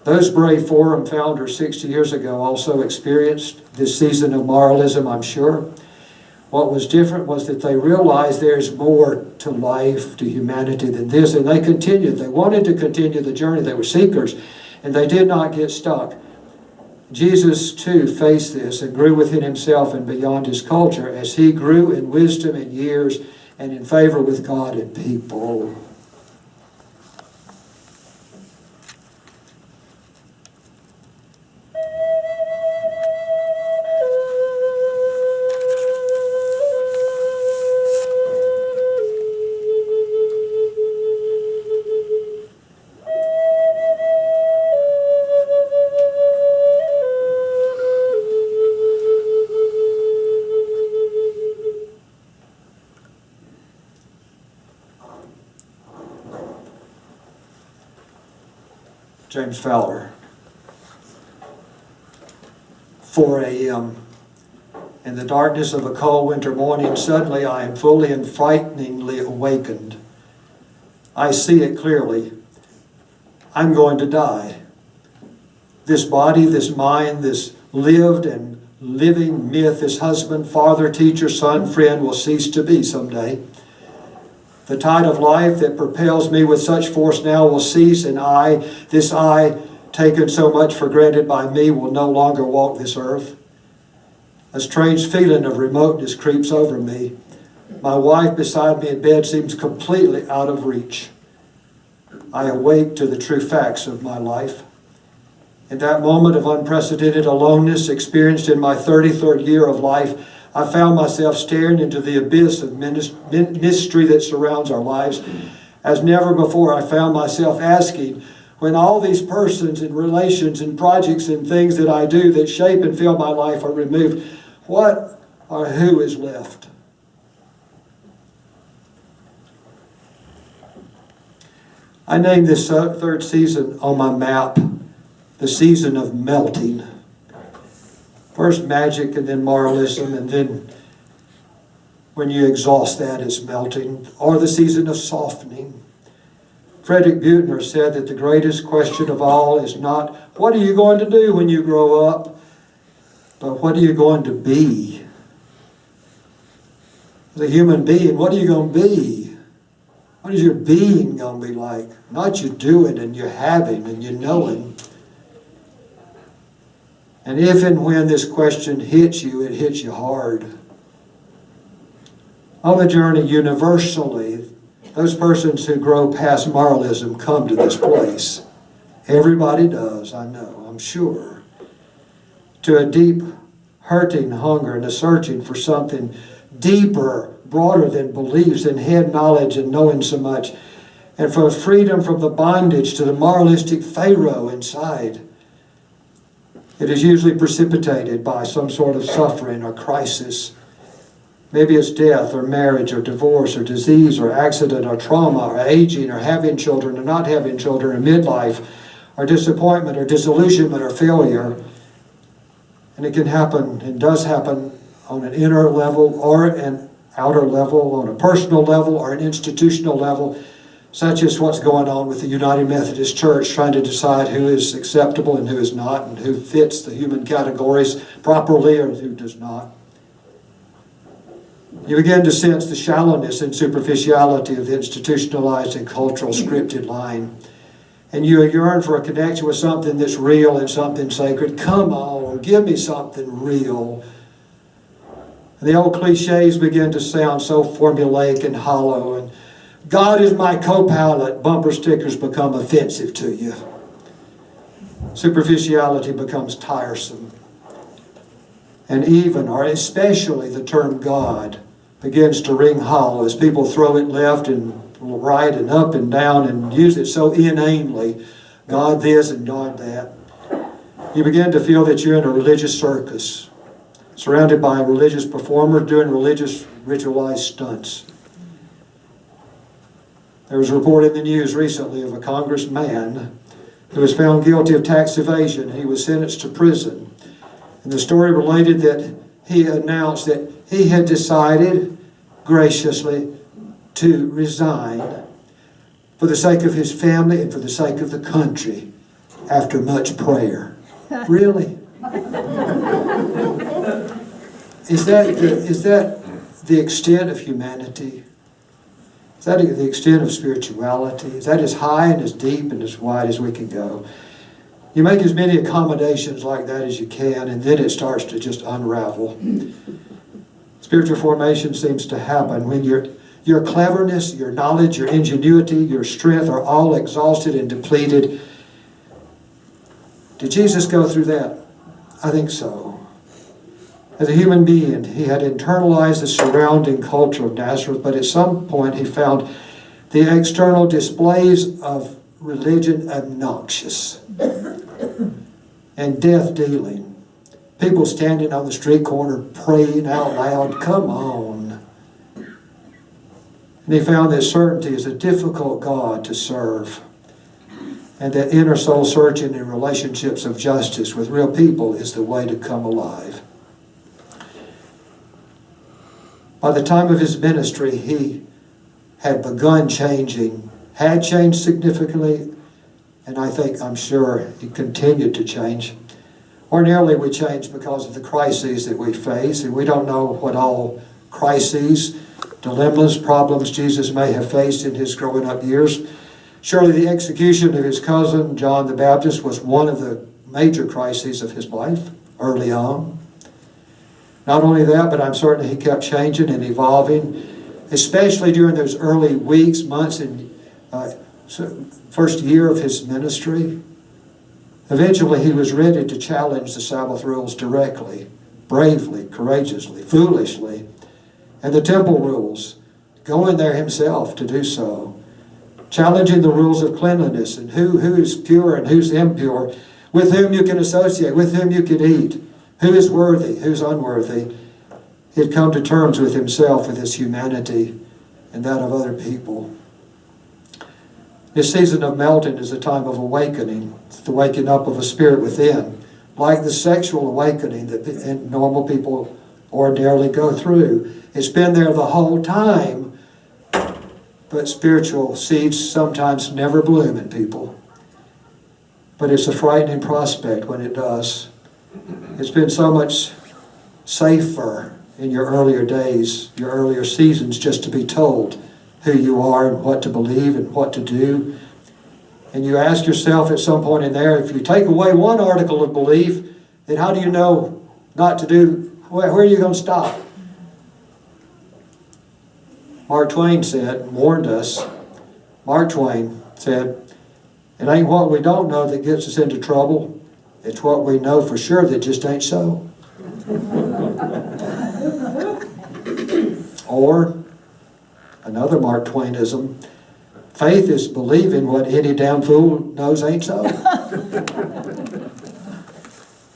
Those brave forum founders 60 years ago also experienced this season of moralism, I'm sure. What was different was that they realized there's more to life, to humanity than this, and they continued. They wanted to continue the journey. They were seekers, and they did not get stuck. Jesus, too, faced this and grew within himself and beyond his culture as he grew in wisdom and years and in favor with God and people. James Fowler, 4 a.m. In the darkness of a cold winter morning, suddenly I am fully and frighteningly awakened. I see it clearly. I'm going to die. This body, this mind, this lived and living myth, this husband, father, teacher, son, friend will cease to be someday. The tide of life that propels me with such force now will cease, and this I, taken so much for granted by me, will no longer walk this earth. A strange feeling of remoteness creeps over me. My wife beside me in bed seems completely out of reach. I awake to the true facts of my life. In that moment of unprecedented aloneness experienced in my 33rd year of life, I found myself staring into the abyss of mystery that surrounds our lives. As never before, I found myself asking, when all these persons and relations and projects and things that I do that shape and fill my life are removed, what or who is left? I named this third season on my map the season of melting. First magic and then moralism, and then when you exhaust that, it's melting. Or the season of softening. Frederick Buechner said that the greatest question of all is not, what are you going to do when you grow up? But what are you going to be? As a human being, what are you going to be? What is your being going to be like? Not your doing and your having and your knowing. And if and when this question hits you, it hits you hard. On the journey, universally, those persons who grow past moralism come to this place. Everybody does, I know, I'm sure. To a deep hurting hunger and a searching for something deeper, broader than beliefs and head knowledge and knowing so much. And for freedom from the bondage to the moralistic Pharaoh inside. It is usually precipitated by some sort of suffering or crisis. Maybe it's death or marriage or divorce or disease or accident or trauma or aging or having children or not having children or midlife or disappointment or disillusionment or failure. And it can happen, and does happen, on an inner level or an outer level, on a personal level or an institutional level, such as what's going on with the United Methodist Church, trying to decide who is acceptable and who is not, and who fits the human categories properly or who does not. You begin to sense the shallowness and superficiality of the institutionalized and cultural scripted line. And you yearn for a connection with something that's real and something sacred. Come on, give me something real. And the old cliches begin to sound so formulaic and hollow. And God is my co-pilot. Bumper stickers become offensive to you. Superficiality becomes tiresome. And even, or especially, the term God begins to ring hollow as people throw it left and right and up and down and use it so inanely. God this and God that. You begin to feel that you're in a religious circus, surrounded by religious performers doing religious ritualized stunts. There was a report in the news recently of a congressman who was found guilty of tax evasion. He was sentenced to prison. And the story related that he announced that he had decided graciously to resign for the sake of his family and for the sake of the country after much prayer. Really? Is that the extent of humanity? Is that the extent of spirituality? Is that as high and as deep and as wide as we can go? You make as many accommodations like that as you can, and then it starts to just unravel. Spiritual formation seems to happen when your cleverness, your knowledge, your ingenuity, your strength are all exhausted and depleted. Did Jesus go through that? I think so. As a human being, he had internalized the surrounding culture of Nazareth, but at some point he found the external displays of religion obnoxious and death-dealing. People standing on the street corner praying out loud, come on. And he found that certainty is a difficult God to serve, and that inner soul searching in relationships of justice with real people is the way to come alive. By the time of his ministry, he had begun changing, had changed significantly, and I'm sure he continued to change. Ordinarily, we change because of the crises that we face, and we don't know what all crises, dilemmas, problems Jesus may have faced in his growing up years. Surely the execution of his cousin, John the Baptist, was one of the major crises of his life early on. Not only that, but I'm certain he kept changing and evolving, especially during those early weeks, months, and first year of his ministry. Eventually, he was ready to challenge the Sabbath rules directly bravely, courageously, foolishly. And the temple rules, going there himself to do so, challenging the rules of cleanliness and who's pure and who's impure, with whom you can associate, with whom you can eat, who is worthy, who's unworthy. He'd come to terms with himself, with his humanity, and that of other people. This season of melting is a time of awakening. It's the waking up of a spirit within, like the sexual awakening that normal people ordinarily go through. It's been there the whole time, but spiritual seeds sometimes never bloom in people. But it's a frightening prospect when it does. It's been so much safer in your earlier days, your earlier seasons, just to be told who you are and what to believe and what to do. And you ask yourself at some point in there, if you take away one article of belief, then how do you know not to do, where are you going to stop? Mark Twain warned us, Mark Twain said, it ain't what we don't know that gets us into trouble, it's what we know for sure that just ain't so. Or, another Mark Twainism, faith is believing what any damn fool knows ain't so.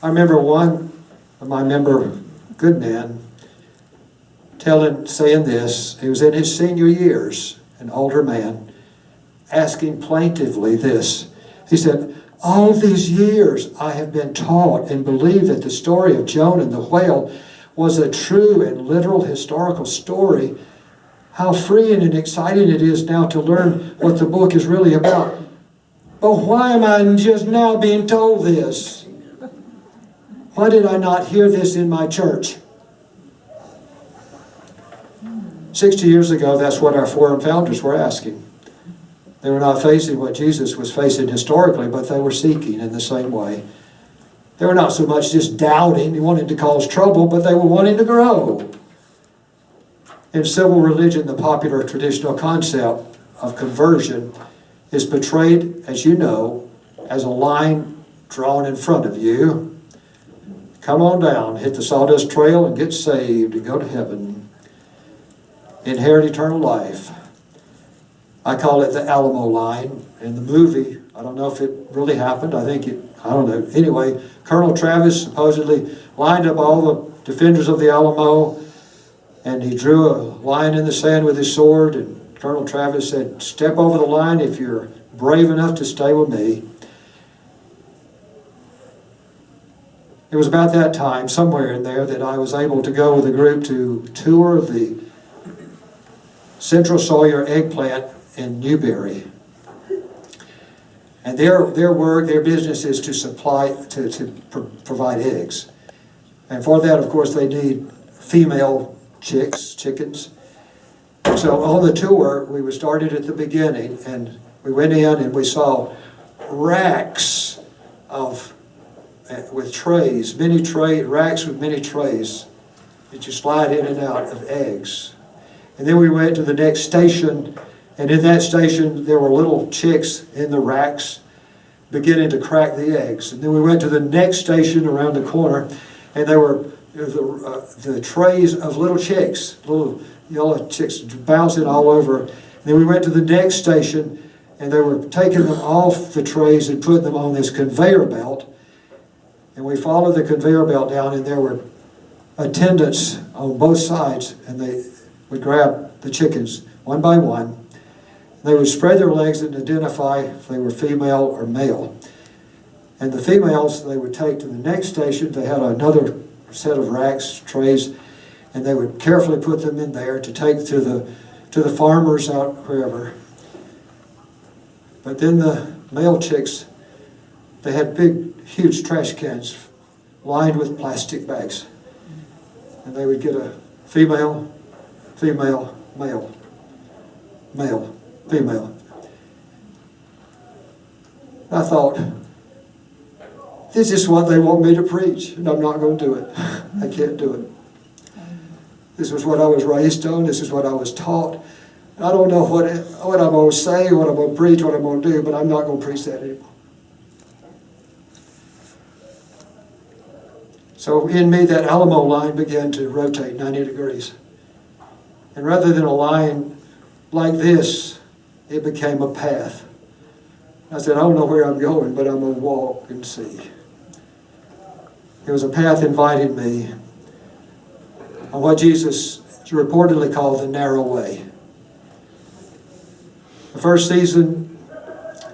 I remember one of my good man, saying this. He was in his senior years, an older man, asking plaintively this. He said, all these years I have been taught and believed that the story of Jonah and the whale was a true and literal historical story. How freeing and exciting it is now to learn what the book is really about. But why am I just now being told this? Why did I not hear this in my church? 60 years ago, that's what our forum founders were asking. They were not facing what Jesus was facing historically, but they were seeking in the same way. They were not so much just doubting, they wanted to cause trouble, but they were wanting to grow. In civil religion, the popular traditional concept of conversion is portrayed, as you know, as a line drawn in front of you. Come on down, hit the sawdust trail and get saved and go to heaven. Inherit eternal life. I call it the Alamo line. In the movie, I don't know if it really happened. I don't know. Anyway, Colonel Travis supposedly lined up all the defenders of the Alamo, and he drew a line in the sand with his sword, and Colonel Travis said, step over the line if you're brave enough to stay with me. It was about that time, somewhere in there, that I was able to go with a group to tour the Central Sawyer egg plant in Newberry. And their business is to provide eggs. And for that, of course, they need female chickens. So on the tour, we started at the beginning, and we went in and we saw racks with trays, racks with many trays that you slide in and out of eggs. And then we went to the next station, and in that station there were little chicks in the racks beginning to crack the eggs. And then we went to the next station around the corner, and there were the trays of little chicks, little yellow chicks bouncing all over. And then we went to the next station, and they were taking them off the trays and putting them on this conveyor belt. And we followed the conveyor belt down, and there were attendants on both sides, and they would grab the chickens one by one. They would spread their legs and identify if they were female or male. And the females they would take to the next station. They had another set of racks, trays, and they would carefully put them in there to take to the farmers out wherever. But then the male chicks, they had big, huge trash cans lined with plastic bags. And they would get a female, male, female. I thought, this is what they want me to preach, and I'm not going to do it. I can't do it. This was what I was raised on. This is what I was taught. I don't know what I'm going to say, what I'm going to preach, what I'm going to do, but I'm not going to preach that anymore. So in me, that Alamo line began to rotate 90 degrees. And rather than a line like this, it became a path. I said, I don't know where I'm going, but I'm going to walk and see. It was a path inviting me on what Jesus reportedly called the narrow way. The first season,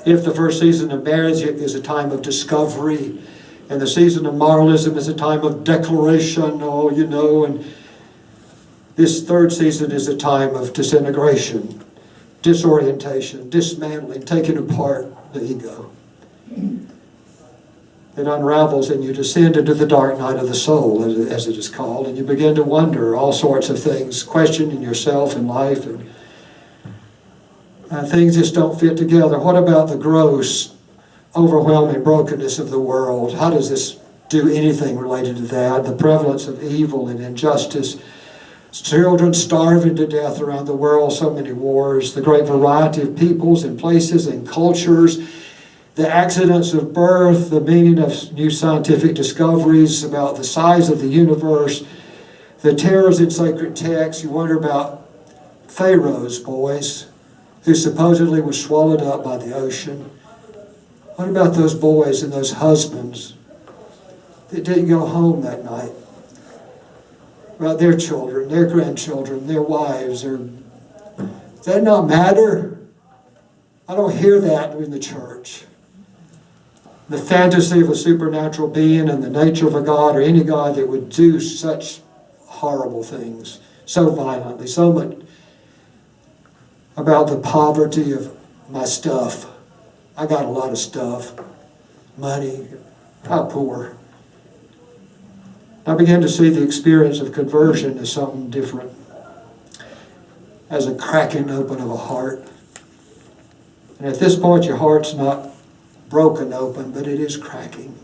if the first season of marriage is a time of discovery, and the season of moralism is a time of declaration, and this third season is a time of disintegration, disorientation, dismantling, taking apart the ego. It unravels and you descend into the dark night of the soul, as it is called, and you begin to wonder all sorts of things, questioning yourself and life, and things just don't fit together. What about the gross, overwhelming brokenness of the world? How does this do anything related to that? The prevalence of evil and injustice, children starving to death around the world, so many wars, the great variety of peoples and places and cultures, the accidents of birth, the meaning of new scientific discoveries about the size of the universe, the terrors in sacred texts. You wonder about Pharaoh's boys, who supposedly were swallowed up by the ocean. What about those boys and those husbands that didn't go home that night? About their children, their grandchildren, their wives. Does that not matter? I don't hear that in the church. The fantasy of a supernatural being and the nature of a God, or any God that would do such horrible things so violently, so much about the poverty of my stuff. I got a lot of stuff, money, I'm poor. I began to see the experience of conversion as something different, as a cracking open of a heart. And at this point, your heart's not broken open, but it is cracking.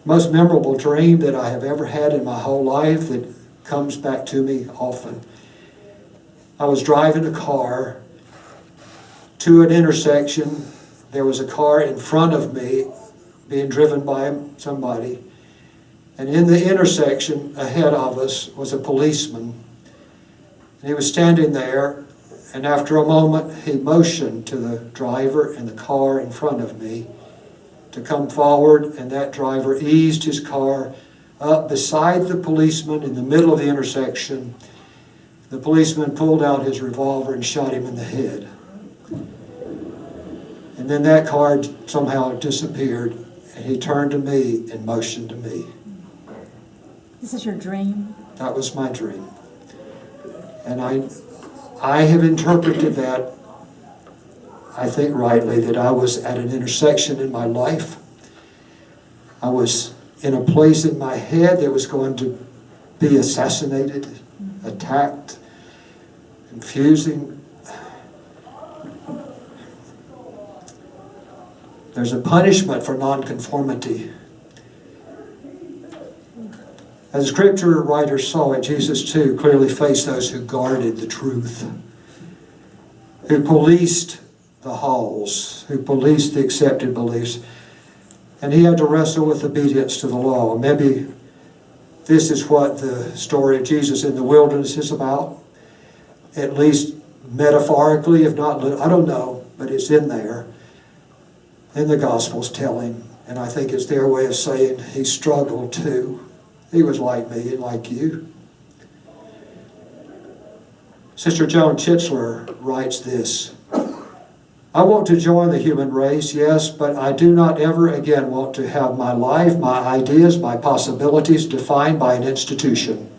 Most memorable dream that I have ever had in my whole life that comes back to me often. I was driving a car to an intersection. There was a car in front of me being driven by somebody. And in the intersection ahead of us was a policeman. And he was standing there, and after a moment he motioned to the driver in the car in front of me to come forward, and that driver eased his car up beside the policeman in the middle of the intersection. The policeman pulled out his revolver and shot him in the head. And then that car somehow disappeared, and he turned to me and motioned to me. This is your dream? That was my dream. And I have interpreted that, I think rightly, that I was at an intersection in my life. I was in a place in my head that was going to be assassinated, attacked, confusing. There's a punishment for nonconformity. As scripture writers saw it, Jesus too clearly faced those who guarded the truth, who policed the halls, who policed the accepted beliefs. And he had to wrestle with obedience to the law. Maybe this is what the story of Jesus in the wilderness is about, at least metaphorically, if not, I don't know, but it's in there, in the Gospels telling. And I think it's their way of saying he struggled too. He was like me and like you. Sister Joan Chitzler writes this: I want to join the human race, yes, but I do not ever again want to have my life, my ideas, my possibilities defined by an institution.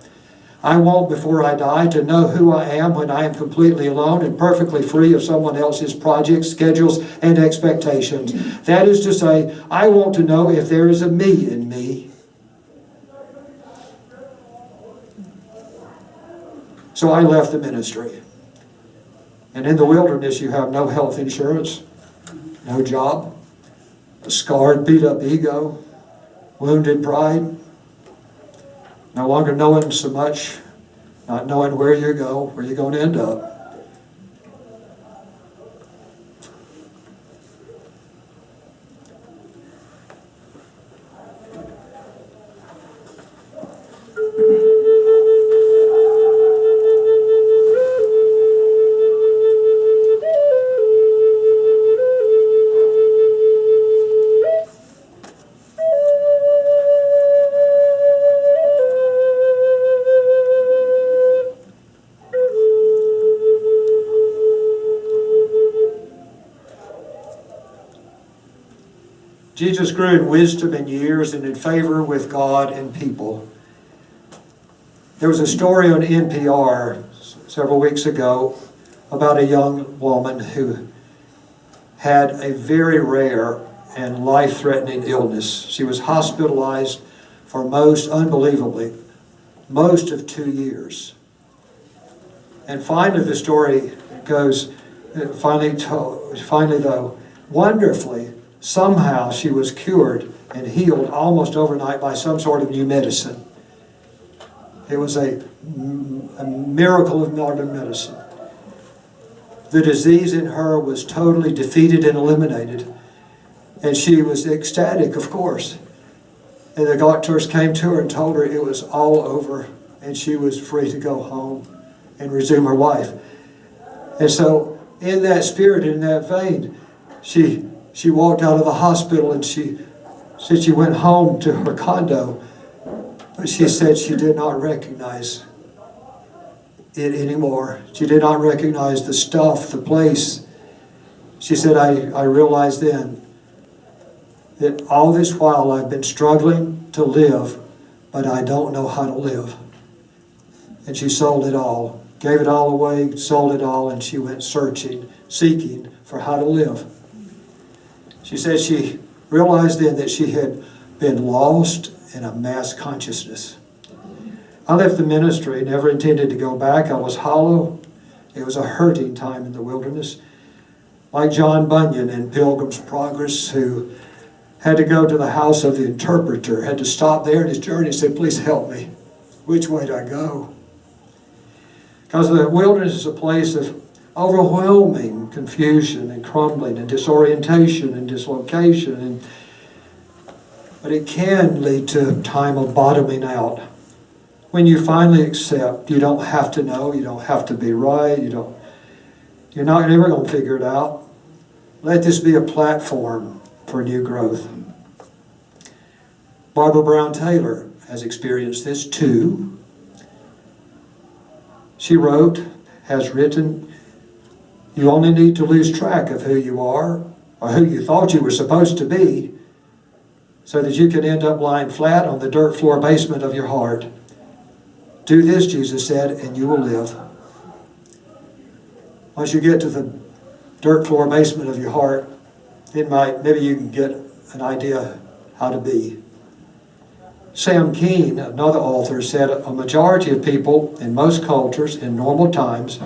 I want, before I die, to know who I am when I am completely alone and perfectly free of someone else's projects, schedules, and expectations. That is to say, I want to know if there is a me in me. So I left the ministry. And in the wilderness, you have no health insurance, no job, a scarred, beat-up ego, wounded pride, no longer knowing so much, not knowing where you're going to end up. Jesus grew in wisdom and years and in favor with God and people. There was a story on NPR several weeks ago about a young woman who had a very rare and life-threatening illness. She was hospitalized for unbelievably, most of 2 years. And finally the story goes, finally though, wonderfully, somehow she was cured and healed almost overnight by some sort of new medicine. It was a miracle of modern medicine. The disease in her was totally defeated and eliminated. And she was ecstatic, of course. And the doctors came to her and told her it was all over and she was free to go home and resume her life. And so in that spirit, in that vein, she walked out of the hospital and she said she went home to her condo, but she said she did not recognize it anymore. She did not recognize the stuff, the place. She said, I realized then that all this while I've been struggling to live, but I don't know how to live. And she sold it all, gave it all away, sold it all, and she went searching, seeking for how to live. She said she realized then that she had been lost in a mass consciousness. I left the ministry, never intended to go back. I was hollow. It was a hurting time in the wilderness. Like John Bunyan in Pilgrim's Progress, who had to go to the house of the interpreter, had to stop there in his journey and say, please help me. Which way do I go? Because the wilderness is a place of overwhelming confusion and crumbling and disorientation and dislocation. But it can lead to a time of bottoming out. When you finally accept, you don't have to know, you don't have to be right, you're not ever going to figure it out. Let this be a platform for new growth. Barbara Brown Taylor has experienced this too. She has written, you only need to lose track of who you are or who you thought you were supposed to be so that you can end up lying flat on the dirt floor basement of your heart. Do this, Jesus said, and you will live. Once you get to the dirt floor basement of your heart, maybe you can get an idea how to be. Sam Keen, another author, said a majority of people in most cultures in normal times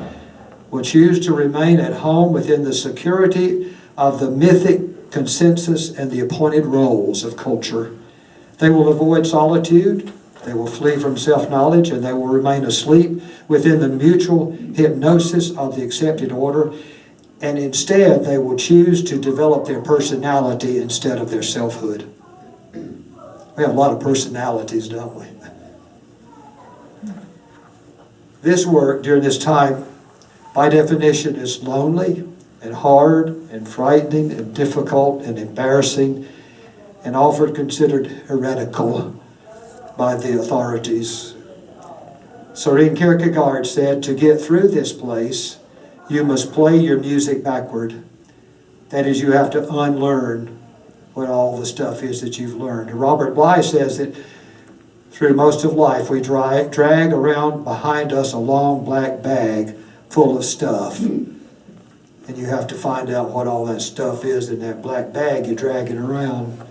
will choose to remain at home within the security of the mythic consensus and the appointed roles of culture. They will avoid solitude, they will flee from self-knowledge, and they will remain asleep within the mutual hypnosis of the accepted order, and instead they will choose to develop their personality instead of their selfhood. We have a lot of personalities, don't we? This work during this time, by definition, is lonely and hard and frightening and difficult and embarrassing and often considered heretical by the authorities. Søren Kierkegaard said, to get through this place, you must play your music backward. That is, you have to unlearn what all the stuff is that you've learned. Robert Bly says that through most of life we drag around behind us a long black bag full of stuff. And you have to find out what all that stuff is in that black bag you're dragging around.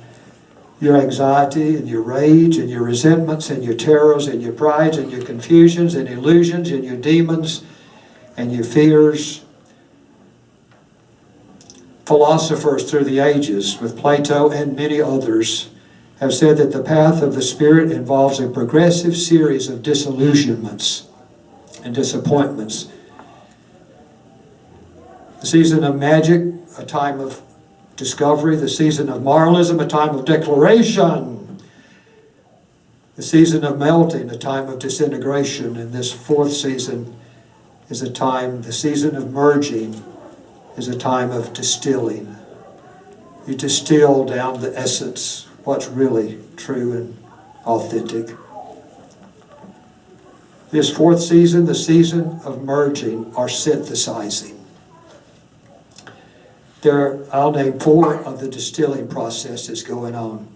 Your anxiety and your rage and your resentments and your terrors and your prides and your confusions and illusions and your demons and your fears. Philosophers through the ages, with Plato and many others, have said that the path of the Spirit involves a progressive series of disillusionments and disappointments. The season of magic, a time of discovery. The season of moralism, a time of declaration. The season of melting, a time of disintegration. And this fourth season is the season of merging, is a time of distilling. You distill down the essence, what's really true and authentic. This fourth season, the season of merging or synthesizing. I'll name 4 of the distilling processes going on.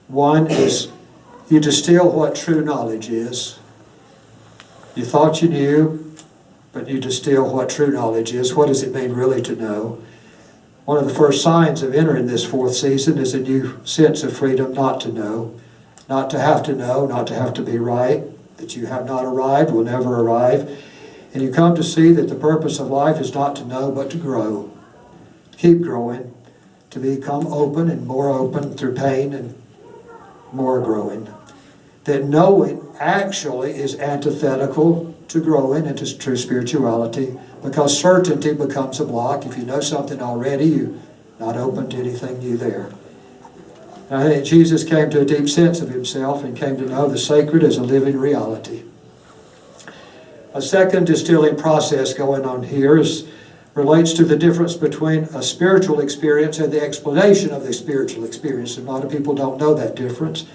One is you distill what true knowledge is. You thought you knew, but you distill what true knowledge is. What does it mean really to know? One of the first signs of entering this 4th season is a new sense of freedom not to know, not to have to be right, that you have not arrived, will never arrive. And you come to see that the purpose of life is not to know, but to grow. Keep growing, to become open and more open through pain and more growing. That knowing actually is antithetical to growing into true spirituality, because certainty becomes a block. If you know something already, you're not open to anything new there. And I think Jesus came to a deep sense of himself and came to know the sacred as a living reality. A second distilling process going on here relates to the difference between a spiritual experience and the explanation of the spiritual experience. And a lot of people don't know that difference.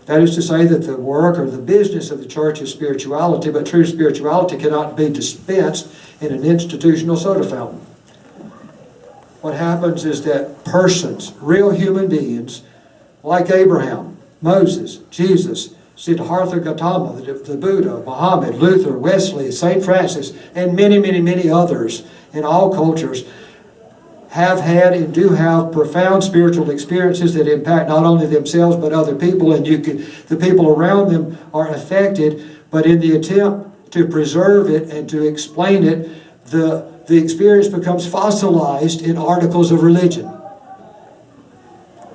That is to say that the work or the business of the church is spirituality, but true spirituality cannot be dispensed in an institutional soda fountain. What happens is that persons, real human beings, like Abraham, Moses, Jesus, Siddhartha Gautama, the Buddha, Muhammad, Luther, Wesley, St. Francis, and many, many, many others in all cultures have had and do have profound spiritual experiences that impact not only themselves but other people, and the people around them are affected, but in the attempt to preserve it and to explain it, the experience becomes fossilized in articles of religion.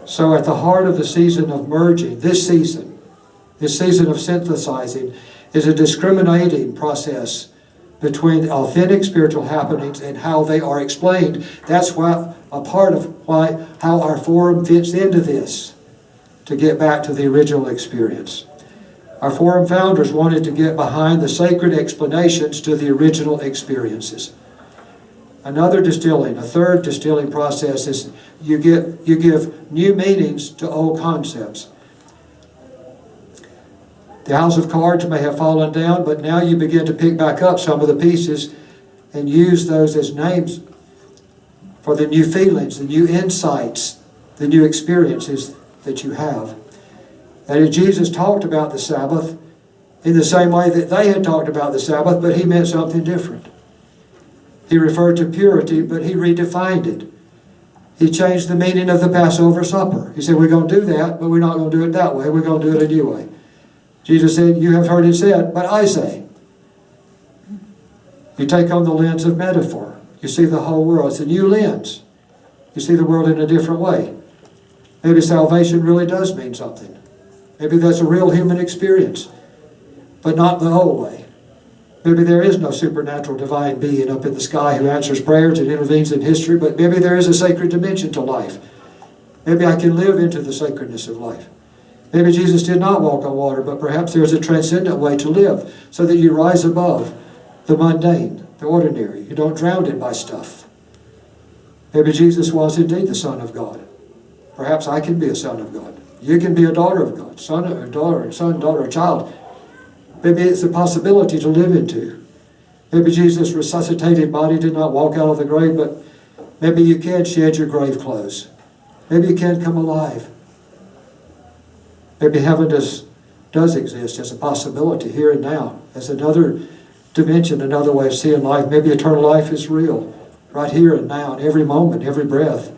So at the heart of the season of merging, this season of synthesizing, is a discriminating process between authentic spiritual happenings and how they are explained. That's why a part of how our forum fits into this, to get back to the original experience. Our forum founders wanted to get behind the sacred explanations to the original experiences. A third distilling process is you give new meanings to old concepts. The house of cards may have fallen down, but now you begin to pick back up some of the pieces and use those as names for the new feelings, the new insights, the new experiences that you have. And Jesus talked about the Sabbath in the same way that they had talked about the Sabbath, but he meant something different. He referred to purity, but he redefined it. He changed the meaning of the Passover supper. He said, we're going to do that, but we're not going to do it that way. We're going to do it a new way. Jesus said, you have heard it said, but I say. You take on the lens of metaphor. You see the whole world. It's a new lens. You see the world in a different way. Maybe salvation really does mean something. Maybe that's a real human experience, but not the whole way. Maybe there is no supernatural divine being up in the sky who answers prayers and intervenes in history, but maybe there is a sacred dimension to life. Maybe I can live into the sacredness of life. Maybe Jesus did not walk on water, but perhaps there's a transcendent way to live so that you rise above the mundane, the ordinary. You don't drown it by stuff. Maybe Jesus was indeed the Son of God. Perhaps I can be a son of God. You can be a daughter of God, son, daughter, child. Maybe it's a possibility to live into. Maybe Jesus' resuscitated body did not walk out of the grave, but maybe you can shed your grave clothes. Maybe you can come alive. Maybe heaven does exist as a possibility here and now, as another dimension, another way of seeing life. Maybe eternal life is real, right here and now, in every moment, every breath,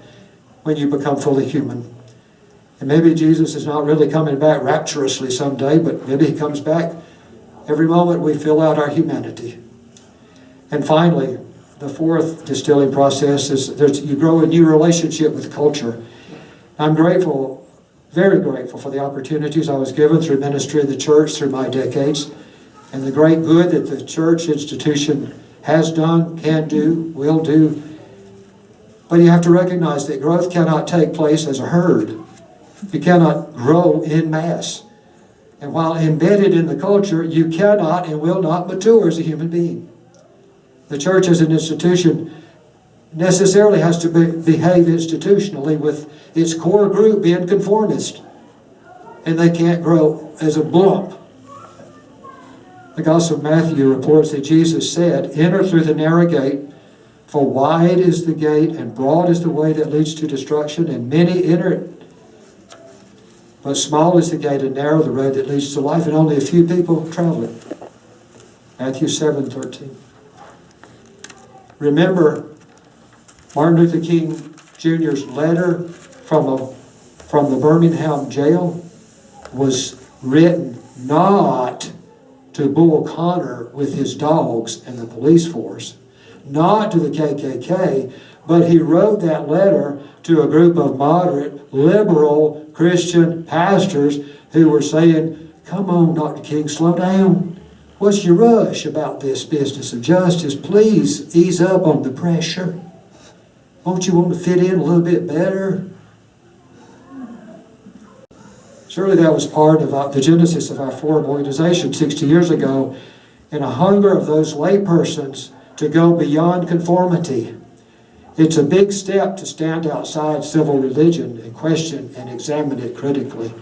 when you become fully human. And maybe Jesus is not really coming back rapturously someday, but maybe he comes back every moment we fill out our humanity. And finally, the fourth distilling process is you grow a new relationship with culture. I'm grateful, very grateful for the opportunities I was given through ministry in the church through my decades, and the great good that the church institution has done, can do, will do. But you have to recognize that growth cannot take place as a herd. You cannot grow in mass. And while embedded in the culture, you cannot and will not mature as a human being. The church as an institution necessarily has to behave institutionally with its core group being conformist. And they can't grow as a lump. The Gospel of Matthew reports that Jesus said, enter through the narrow gate, For wide is the gate, and broad is the way that leads to destruction, and many enter it. But small is the gate, and narrow the road that leads to life, and only a few people travel it. Matthew 7:13. Remember, Martin Luther King Jr.'s letter from the Birmingham jail was written not to Bull Connor with his dogs and the police force, not to the KKK, but he wrote that letter to a group of moderate, liberal Christian pastors who were saying, come on, Dr. King, slow down. What's your rush about this business of justice? Please ease up on the pressure. Don't you want to fit in a little bit better? Surely that was part of the genesis of our forum organization 60 years ago, in a hunger of those laypersons to go beyond conformity. It's a big step to stand outside civil religion and question and examine it critically.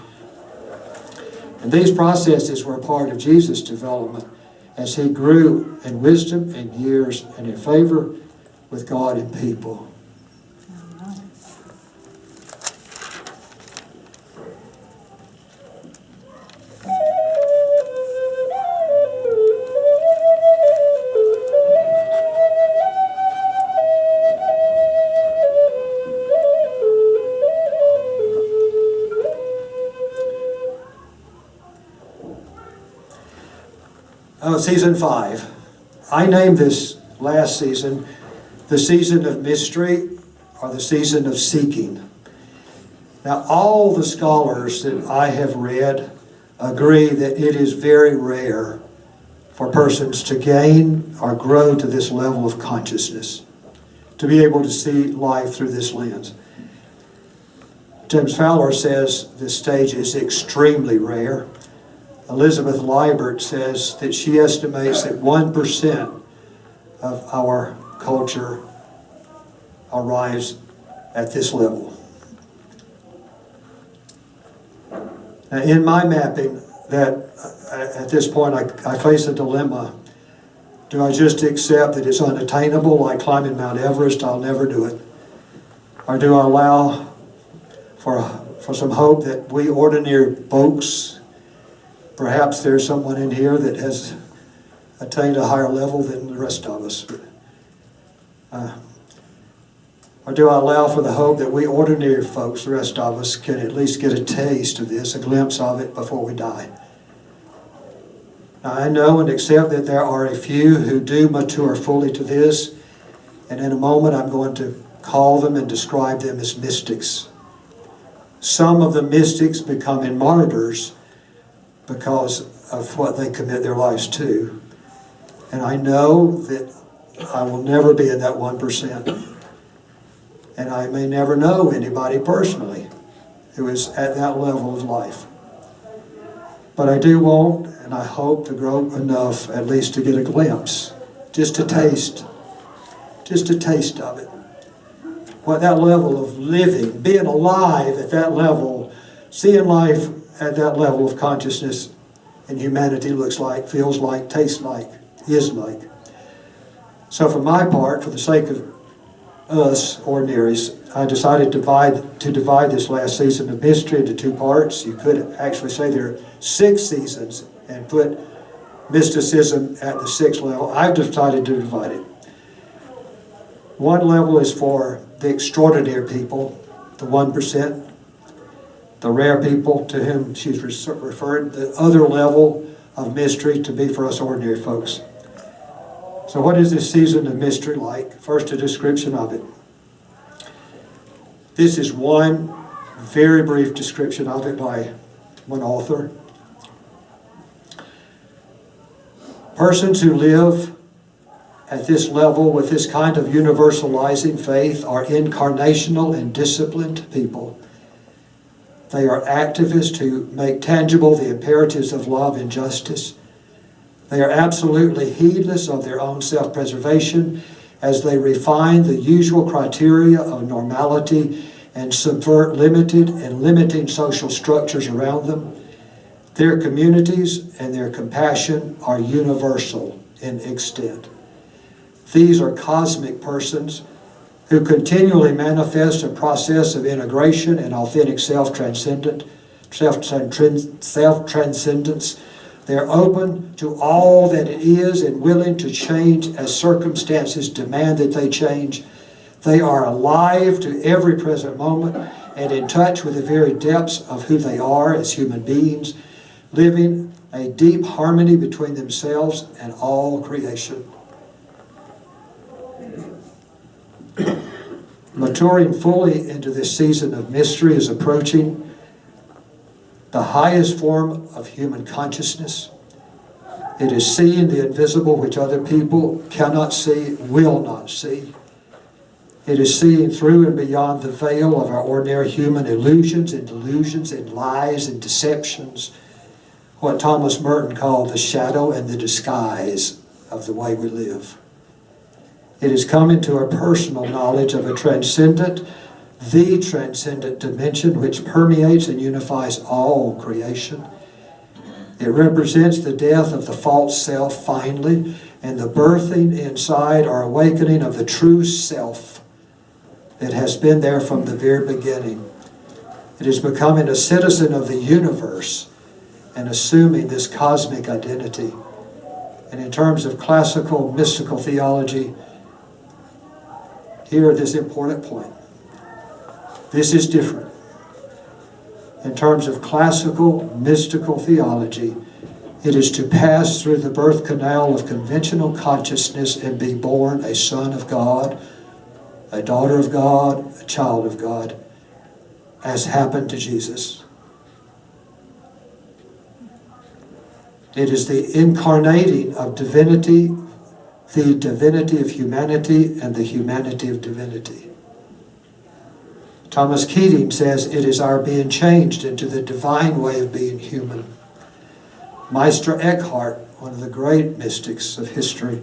And these processes were a part of Jesus' development as he grew in wisdom and years and in favor with God and people. Season 5. I named this last season the season of mystery, or the season of seeking. Now, all the scholars that I have read agree that it is very rare for persons to gain or grow to this level of consciousness, to be able to see life through this lens. James Fowler says this stage is extremely rare. Elizabeth Liebert says that she estimates that 1% of our culture arrives at this level. Now, in my mapping, that at this point I face a dilemma. Do I just accept that it's unattainable, like climbing Mount Everest? I'll never do it. Or do I allow for some hope that we ordinary folks, perhaps there's someone in here that has attained a higher level than the rest of us. Or do I allow for the hope that we ordinary folks, the rest of us, can at least get a taste of this, a glimpse of it before we die? Now, I know and accept that there are a few who do mature fully to this, and in a moment I'm going to call them and describe them as mystics. Some of the mystics becoming martyrs because of what they commit their lives to. And I know that I will never be in that 1%. And I may never know anybody personally who is at that level of life. But I do want, and I hope, to grow enough at least to get a glimpse, just a taste of it. What that level of living, being alive at that level, seeing life at that level of consciousness and humanity looks like, feels like, tastes like, is like. So for my part, for the sake of us ordinaries, I decided to divide this last season of mystery into 2 parts. You could actually say there are 6 seasons and put mysticism at the 6th level. I've decided to divide it. One level is for the extraordinary people, the 1%, the rare people to whom she's referred. The other level of mystery to be for us ordinary folks. So what is this season of mystery like? First, a description of it. This is one very brief description of it by one author. Persons who live at this level with this kind of universalizing faith are incarnational and disciplined people. They are activists who make tangible the imperatives of love and justice. They are absolutely heedless of their own self-preservation as they refine the usual criteria of normality and subvert limited and limiting social structures around them. Their communities and their compassion are universal in extent. These are cosmic persons who continually manifest a process of integration and authentic self-transcendence. They're open to all that it is and willing to change as circumstances demand that they change. They are alive to every present moment and in touch with the very depths of who they are as human beings, living a deep harmony between themselves and all creation. Maturing fully into this season of mystery is approaching the highest form of human consciousness. It is seeing the invisible which other people cannot see, will not see. It is seeing through and beyond the veil of our ordinary human illusions and delusions and lies and deceptions, what Thomas Merton called the shadow and the disguise of the way we live. It is coming to a personal knowledge of the transcendent dimension which permeates and unifies all creation. It represents the death of the false self finally, and the birthing inside or awakening of the true self that has been there from the very beginning. It is becoming a citizen of the universe and assuming this cosmic identity. And in terms of classical mystical theology, here this important point. This is different. In terms of classical mystical theology, it is to pass through the birth canal of conventional consciousness and be born a son of God, a daughter of God, a child of God, as happened to Jesus. It is the incarnating of divinity, the divinity of humanity, and the humanity of divinity. Thomas Keating says it is our being changed into the divine way of being human. Meister Eckhart, one of the great mystics of history,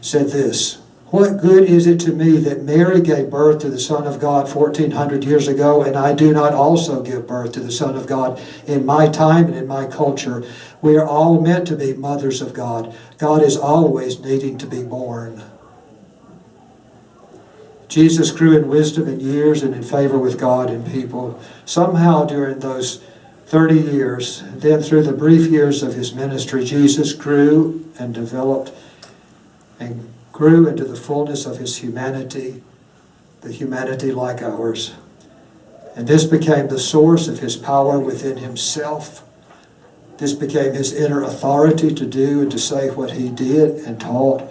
said this: "What good is it to me that Mary gave birth to the Son of God 1400 years ago, and I do not also give birth to the Son of God in my time and in my culture? We are all meant to be mothers of God. God is always needing to be born." Jesus grew in wisdom and years and in favor with God and people. Somehow during those 30 years, then through the brief years of his ministry, Jesus grew and developed and grew into the fullness of his humanity, the humanity like ours. And this became the source of his power within himself. This became his inner authority to do and to say what he did and taught.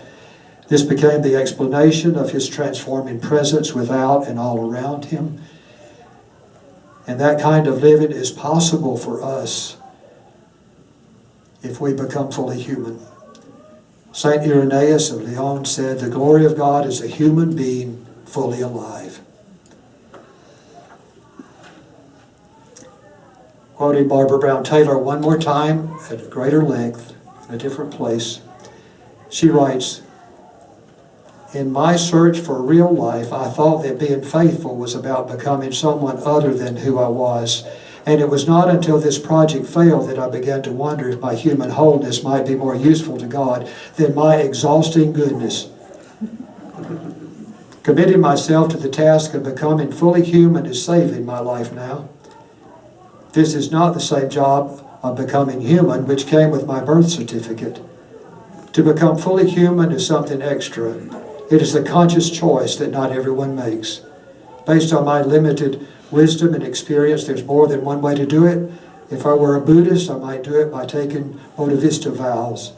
This became the explanation of his transforming presence without and all around him. And that kind of living is possible for us if we become fully human. Saint Irenaeus of Lyon said, "The glory of God is a human being fully alive." Quoting Barbara Brown Taylor one more time at greater length, in a different place, she writes, "In my search for real life, I thought that being faithful was about becoming someone other than who I was. And it was not until this project failed that I began to wonder if my human wholeness might be more useful to God than my exhausting goodness. Committing myself to the task of becoming fully human is saving my life now. This is not the same job of becoming human which came with my birth certificate. To become fully human is something extra. It is a conscious choice that not everyone makes. Based on my limited wisdom and experience, there's more than one way to do it. If I were a Buddhist, I might do it by taking Bodhisattva vows.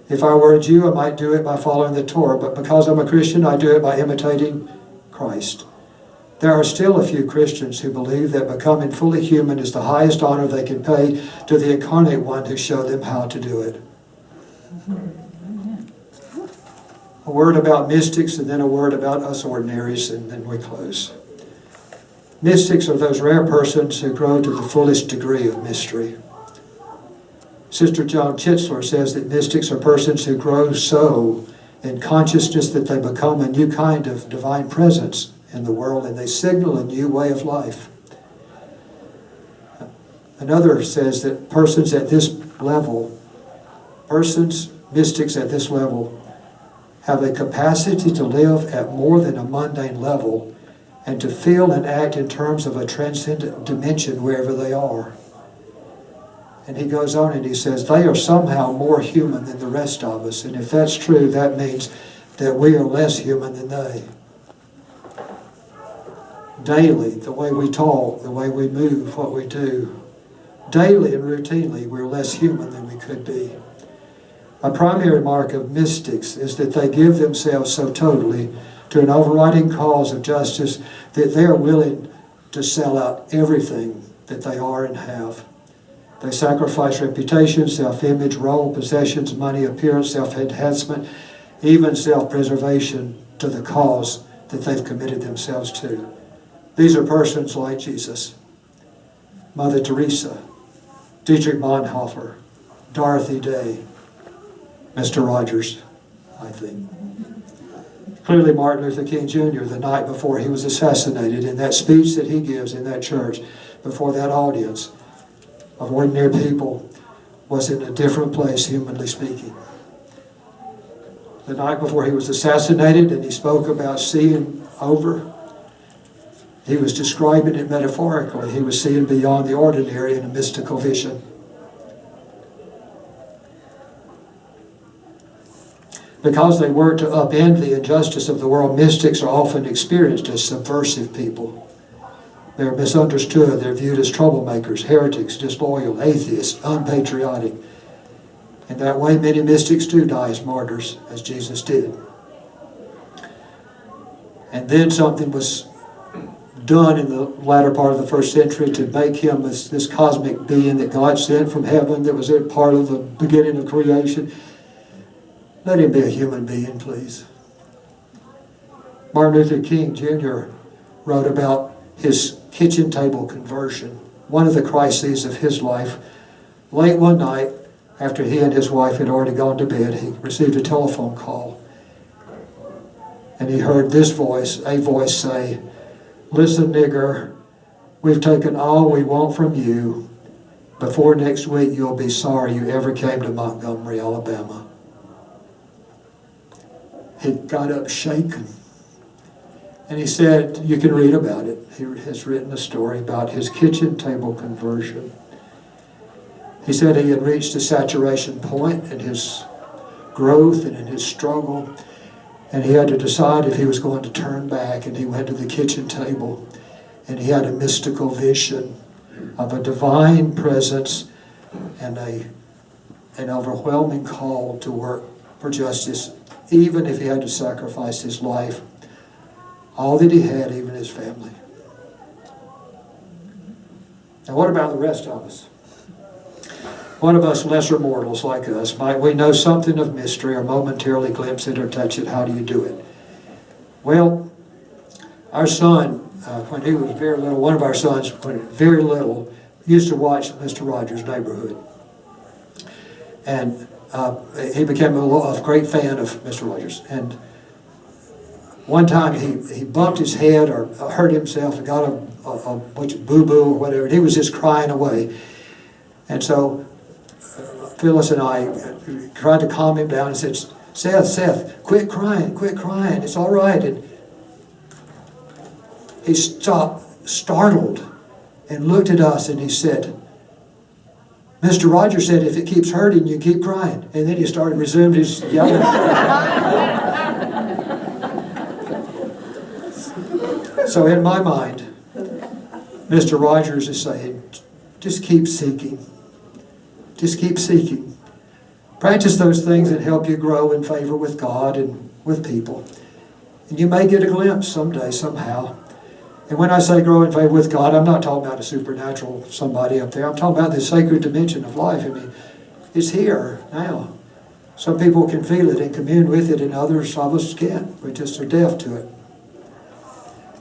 If I were a Jew, I might do it by following the Torah. But because I'm a Christian, I do it by imitating Christ. There are still a few Christians who believe that becoming fully human is the highest honor they can pay to the incarnate one who showed them how to do it." A word about mystics and then a word about us ordinaries, and then we close. Mystics are those rare persons who grow to the fullest degree of mystery. Sister Joan Chitzler says that mystics are persons who grow so in consciousness that they become a new kind of divine presence in the world, and they signal a new way of life. Another says that mystics at this level, have a capacity to live at more than a mundane level and to feel and act in terms of a transcendent dimension wherever they are. And he goes on and he says, they are somehow more human than the rest of us. And if that's true, that means that we are less human than they. Daily, the way we talk, the way we move, what we do, daily and routinely, we're less human than we could be. A primary mark of mystics is that they give themselves so totally to an overriding cause of justice that they are willing to sell out everything that they are and have. They sacrifice reputation, self-image, role, possessions, money, appearance, self-enhancement, even self-preservation to the cause that they've committed themselves to. These are persons like Jesus, Mother Teresa, Dietrich Bonhoeffer, Dorothy Day, Mr. Rogers, I think. Clearly Martin Luther King Jr., the night before he was assassinated, in that speech that he gives in that church before that audience of ordinary people, was in a different place, humanly speaking. The night before he was assassinated and he spoke about seeing over, he was describing it metaphorically. He was seeing beyond the ordinary in a mystical vision. Because they work to upend the injustice of the world, mystics are often experienced as subversive people. They are misunderstood. They're viewed as troublemakers, heretics, disloyal, atheists, unpatriotic. In that way, many mystics do die as martyrs, as Jesus did. And then something was done in the latter part of the first century to make him this cosmic being that God sent from heaven, that was a part of the beginning of creation. Let him be a human being, please. Martin Luther King Jr. wrote about his kitchen table conversion, one of the crises of his life. Late one night, after he and his wife had already gone to bed, he received a telephone call. And he heard this voice, a voice say, "Listen, nigger, we've taken all we want from you. Before next week, you'll be sorry you ever came to Montgomery, Alabama." He got up shaken. And he said, you can read about it. He has written a story about his kitchen table conversion. He said he had reached a saturation point in his growth and in his struggle. And he had to decide if he was going to turn back. And he went to the kitchen table. And he had a mystical vision of a divine presence and an overwhelming call to work for justice, even if he had to sacrifice his life, all that he had, even his family. Now what about the rest of us? What of us lesser mortals like us? Might we know something of mystery or momentarily glimpse it or touch it? How do you do it? Well, our son, when he was very little, one of our sons, when he was very little, used to watch Mr. Rogers' Neighborhood. And he became a great fan of Mr. Rogers. And one time he bumped his head or hurt himself and got a boo-boo or whatever. And he was just crying away. And so Phyllis and I tried to calm him down and said, Seth, quit crying, it's all right. And he stopped, startled, and looked at us and he said, Mr. Rogers said if it keeps hurting, you keep crying. And then he resumed his yelling. So in my mind, Mr. Rogers is saying, just keep seeking. Just keep seeking. Practice those things that help you grow in favor with God and with people. And you may get a glimpse someday, somehow. And when I say grow in favor with God, I'm not talking about a supernatural somebody up there. I'm talking about the sacred dimension of life. I mean, it's here now. Some people can feel it and commune with it, and others of us can't. We just are deaf to it.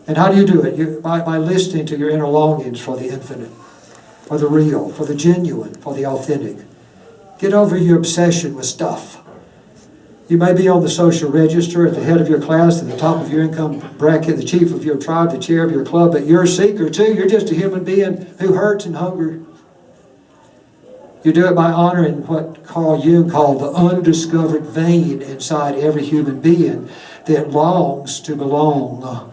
And how do you do it? By listening to your inner longings for the infinite, for the real, for the genuine, for the authentic. Get over your obsession with stuff. You may be on the social register, at the head of your class, at the top of your income bracket, the chief of your tribe, the chair of your club, but you're a seeker too. You're just a human being who hurts and hungers. You do it by honoring what Carl Jung called the undiscovered vein inside every human being that longs to belong.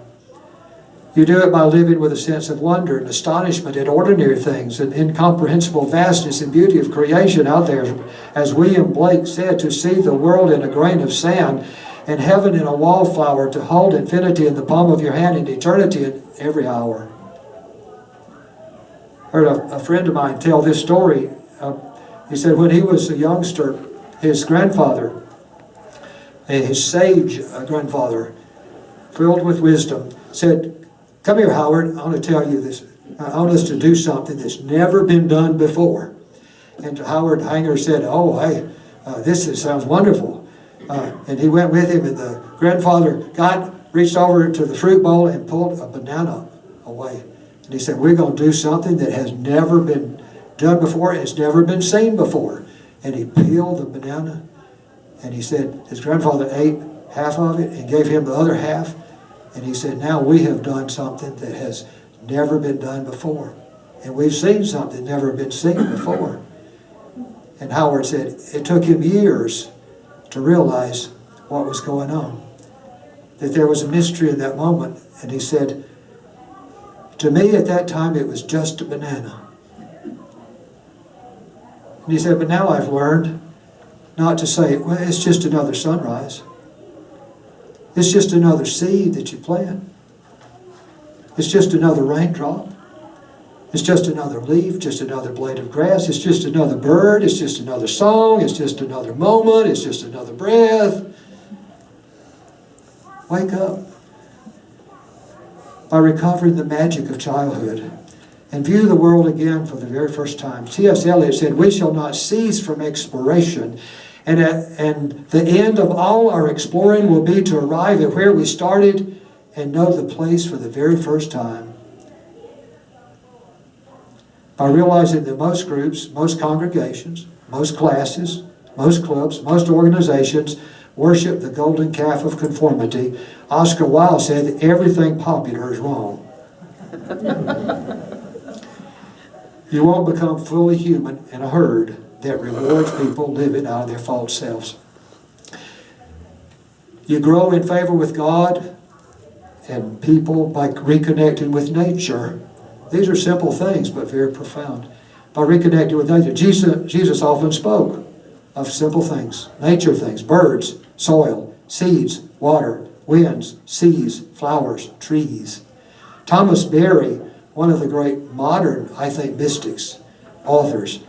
You do it by living with a sense of wonder and astonishment at ordinary things and incomprehensible vastness and beauty of creation out there. As William Blake said, to see the world in a grain of sand and heaven in a wallflower, to hold infinity in the palm of your hand and eternity in every hour. I heard a friend of mine tell this story. He said when he was a youngster, his grandfather, his sage grandfather, filled with wisdom, said, "Come here, Howard, I want to tell you this. I want us to do something that's never been done before." And Howard Hanger said, "Oh, hey, sounds wonderful." And he went with him, and the grandfather reached over to the fruit bowl and pulled a banana away. And he said, "We're going to do something that has never been done before, and it's never been seen before." And he peeled the banana, and he said his grandfather ate half of it and gave him the other half. And he said, "Now we have done something that has never been done before. And we've seen something never been seen before." And Howard said it took him years to realize what was going on, that there was a mystery in that moment. And he said, "To me at that time it was just a banana." And he said, "But now I've learned not to say, well, it's just another sunrise. It's just another seed that you plant. It's just another raindrop. It's just another leaf, just another blade of grass. It's just another bird. It's just another song. It's just another moment. It's just another breath." Wake up by recovering the magic of childhood and view the world again for the very first time. C.S. Eliot said, "We shall not cease from exploration, and the end of all our exploring will be to arrive at where we started and know the place for the very first time." By realizing that most groups, most congregations, most classes, most clubs, most organizations worship the golden calf of conformity, Oscar Wilde said that everything popular is wrong. You won't become fully human in a herd that rewards people living out of their false selves. You grow in favor with God and people by reconnecting with nature. These are simple things, but very profound. By reconnecting with nature. Jesus often spoke of simple things, nature things, birds, soil, seeds, water, winds, seas, flowers, trees. Thomas Berry, one of the great modern, I think, mystics, authors,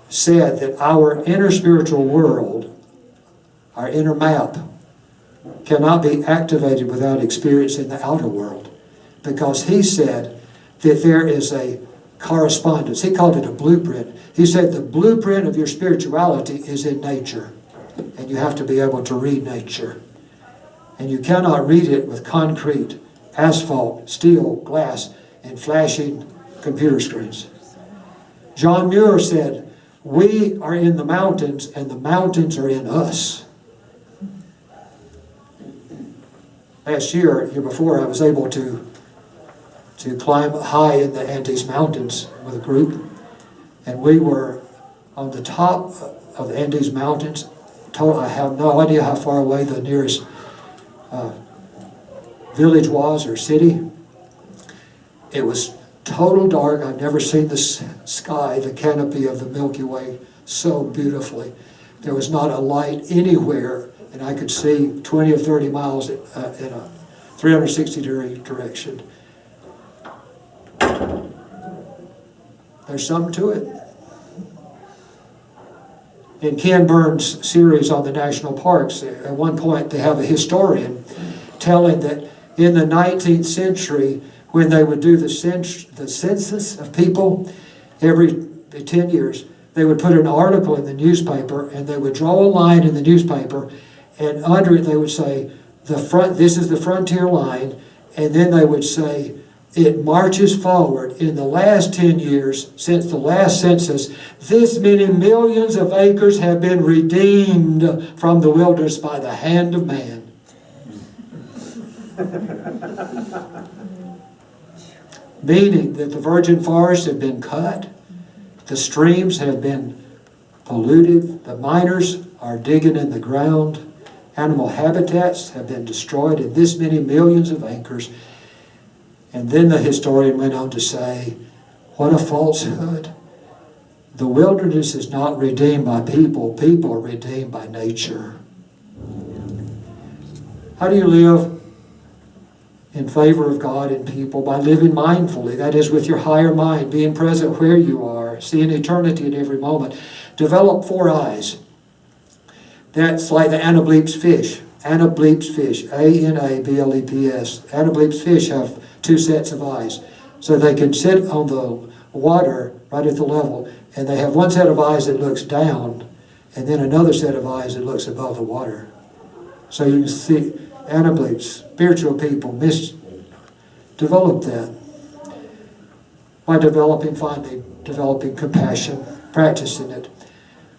said that our inner spiritual world, our inner map, cannot be activated without experiencing the outer world. Because he said that there is a correspondence. He called it a blueprint. He said the blueprint of your spirituality is in nature. And you have to be able to read nature. And you cannot read it with concrete, asphalt, steel, glass, and flashing computer screens. John Muir said, "We are in the mountains and the mountains are in us." Last year before, I was able to climb high in the Andes Mountains with a group. And we were on the top of the Andes Mountains. I have no idea how far away the nearest village was or city. It was total dark. I've never seen the sky, the canopy of the Milky Way, so beautifully. There was not a light anywhere, and I could see 20 or 30 miles in a 360-degree direction. There's something to it. In Ken Burns' series on the national parks, at one point they have a historian telling that in the 19th century, when they would do the census of people every 10 years, they would put an article in the newspaper and they would draw a line in the newspaper, and under it they would say, this is the frontier line, and then they would say, it marches forward in the last 10 years since the last census. This many millions of acres have been redeemed from the wilderness by the hand of man. Meaning that the virgin forests have been cut, The streams have been polluted. The miners are digging in the ground. Animal habitats have been destroyed in this many millions of acres. And then the historian went on to say, what a falsehood. The wilderness is not redeemed by people. People are redeemed by nature. How do you live in favor of God and people? By living mindfully, that is with your higher mind, being present where you are, seeing eternity in every moment. Develop 4 eyes. That's like the anableps fish. Anableps fish, A-N-A-B-L-E-P-S. Anableps fish have 2 sets of eyes. So they can sit on the water right at the level, and they have one set of eyes that looks down, and then another set of eyes that looks above the water. So you can see anableps, spiritual people, develop that. By developing compassion, practicing it.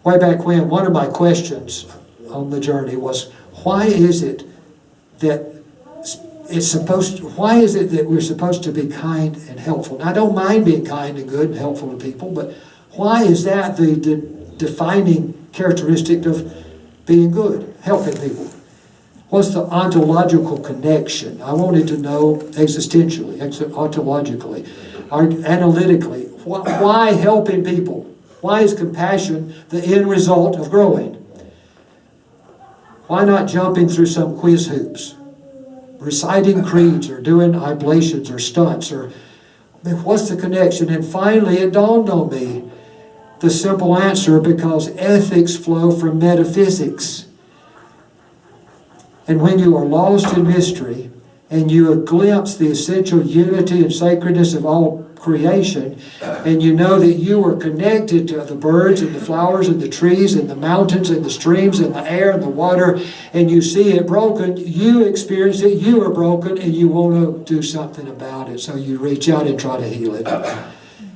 Way back when, one of my questions on the journey was, why is it that we're supposed to be kind and helpful? Now, I don't mind being kind and good and helpful to people, but why is that the defining characteristic of being good, helping people? What's the ontological connection? I wanted to know existentially, ontologically, analytically. Why helping people? Why is compassion the end result of growing? Why not jumping through some quiz hoops? Reciting creeds or doing oblations or stunts? What's the connection? And finally it dawned on me the simple answer, because ethics flow from metaphysics. And when you are lost in mystery and you glimpse the essential unity and sacredness of all creation, and you know that you are connected to the birds and the flowers and the trees and the mountains and the streams and the air and the water, and you see it broken, you experience it, you are broken, and you want to do something about it. So you reach out and try to heal it.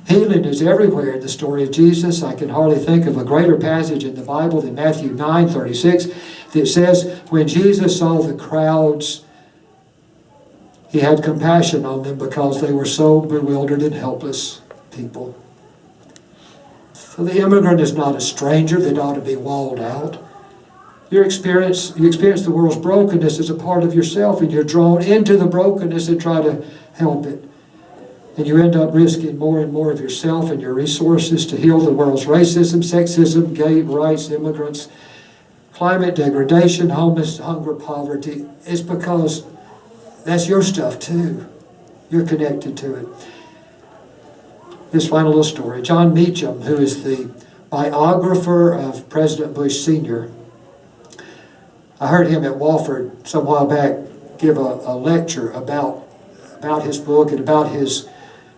Healing is everywhere in the story of Jesus. I can hardly think of a greater passage in the Bible than Matthew 9:36 that says, when Jesus saw the crowds, He had compassion on them because they were so bewildered and helpless people. So the immigrant is not a stranger that ought to be walled out. You experience the world's brokenness as a part of yourself, and you're drawn into the brokenness and try to help it. And you end up risking more and more of yourself and your resources to heal the world's racism, sexism, gay rights, immigrants, climate degradation, homelessness, hunger, poverty. It's because that's your stuff too. You're connected to it. This final little story. John Meacham, who is the biographer of President Bush Sr., I heard him at Wofford some while back give a lecture about his book and about his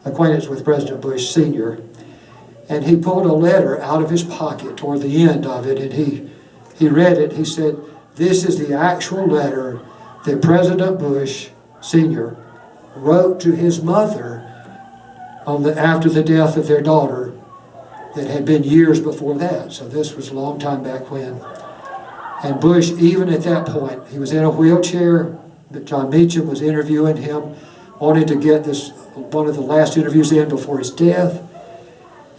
acquaintance with President Bush Sr. And he pulled a letter out of his pocket toward the end of it, and he read it. He said, this is the actual letter that President Bush Sr. wrote to his mother after the death of their daughter that had been years before that. So this was a long time back when. And Bush, even at that point, he was in a wheelchair. John Meacham was interviewing him, wanted to get one of the last interviews in before his death.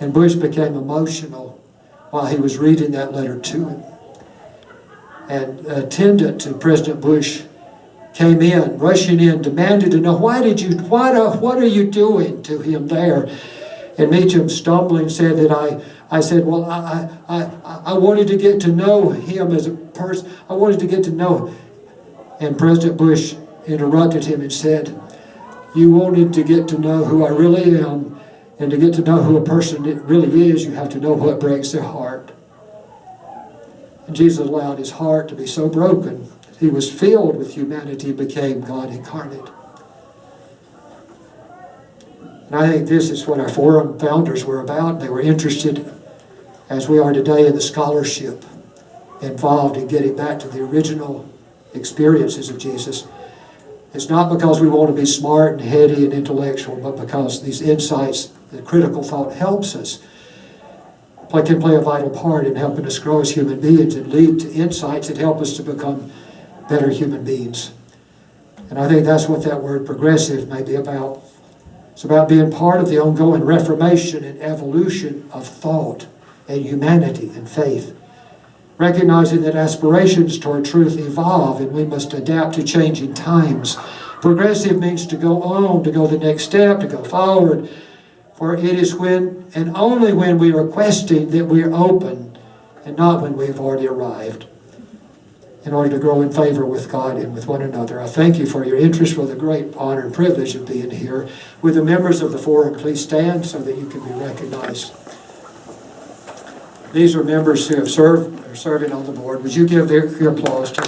And Bush became emotional while he was reading that letter to him. And an attendant to President Bush came in, rushing in, demanded to know, what are you doing to him there? And Meacham, stumbling, said that I said, well, I wanted to get to know him as a person. I wanted to get to know him. And President Bush interrupted him and said, you wanted to get to know who I really am, and to get to know who a person really is, you have to know what breaks their heart. And Jesus allowed his heart to be so broken, he was filled with humanity and became God incarnate. And I think this is what our forum founders were about. They were interested, as we are today, in the scholarship involved in getting back to the original experiences of Jesus. It's not because we want to be smart and heady and intellectual, but because these insights, the critical thought helps us. Can play a vital part in helping us grow as human beings and lead to insights that help us to become better human beings. And I think that's what that word progressive may be about. It's about being part of the ongoing reformation and evolution of thought and humanity and faith. Recognizing that aspirations toward truth evolve and we must adapt to changing times. Progressive means to go on, to go the next step, to go forward. For it is when and only when we are questing that we are open and not when we have already arrived, in order to grow in favor with God and with one another. I thank you for your interest, for the great honor and privilege of being here. With the members of the forum, please stand so that you can be recognized. These are members who have served or serving on the board. Would you give your applause to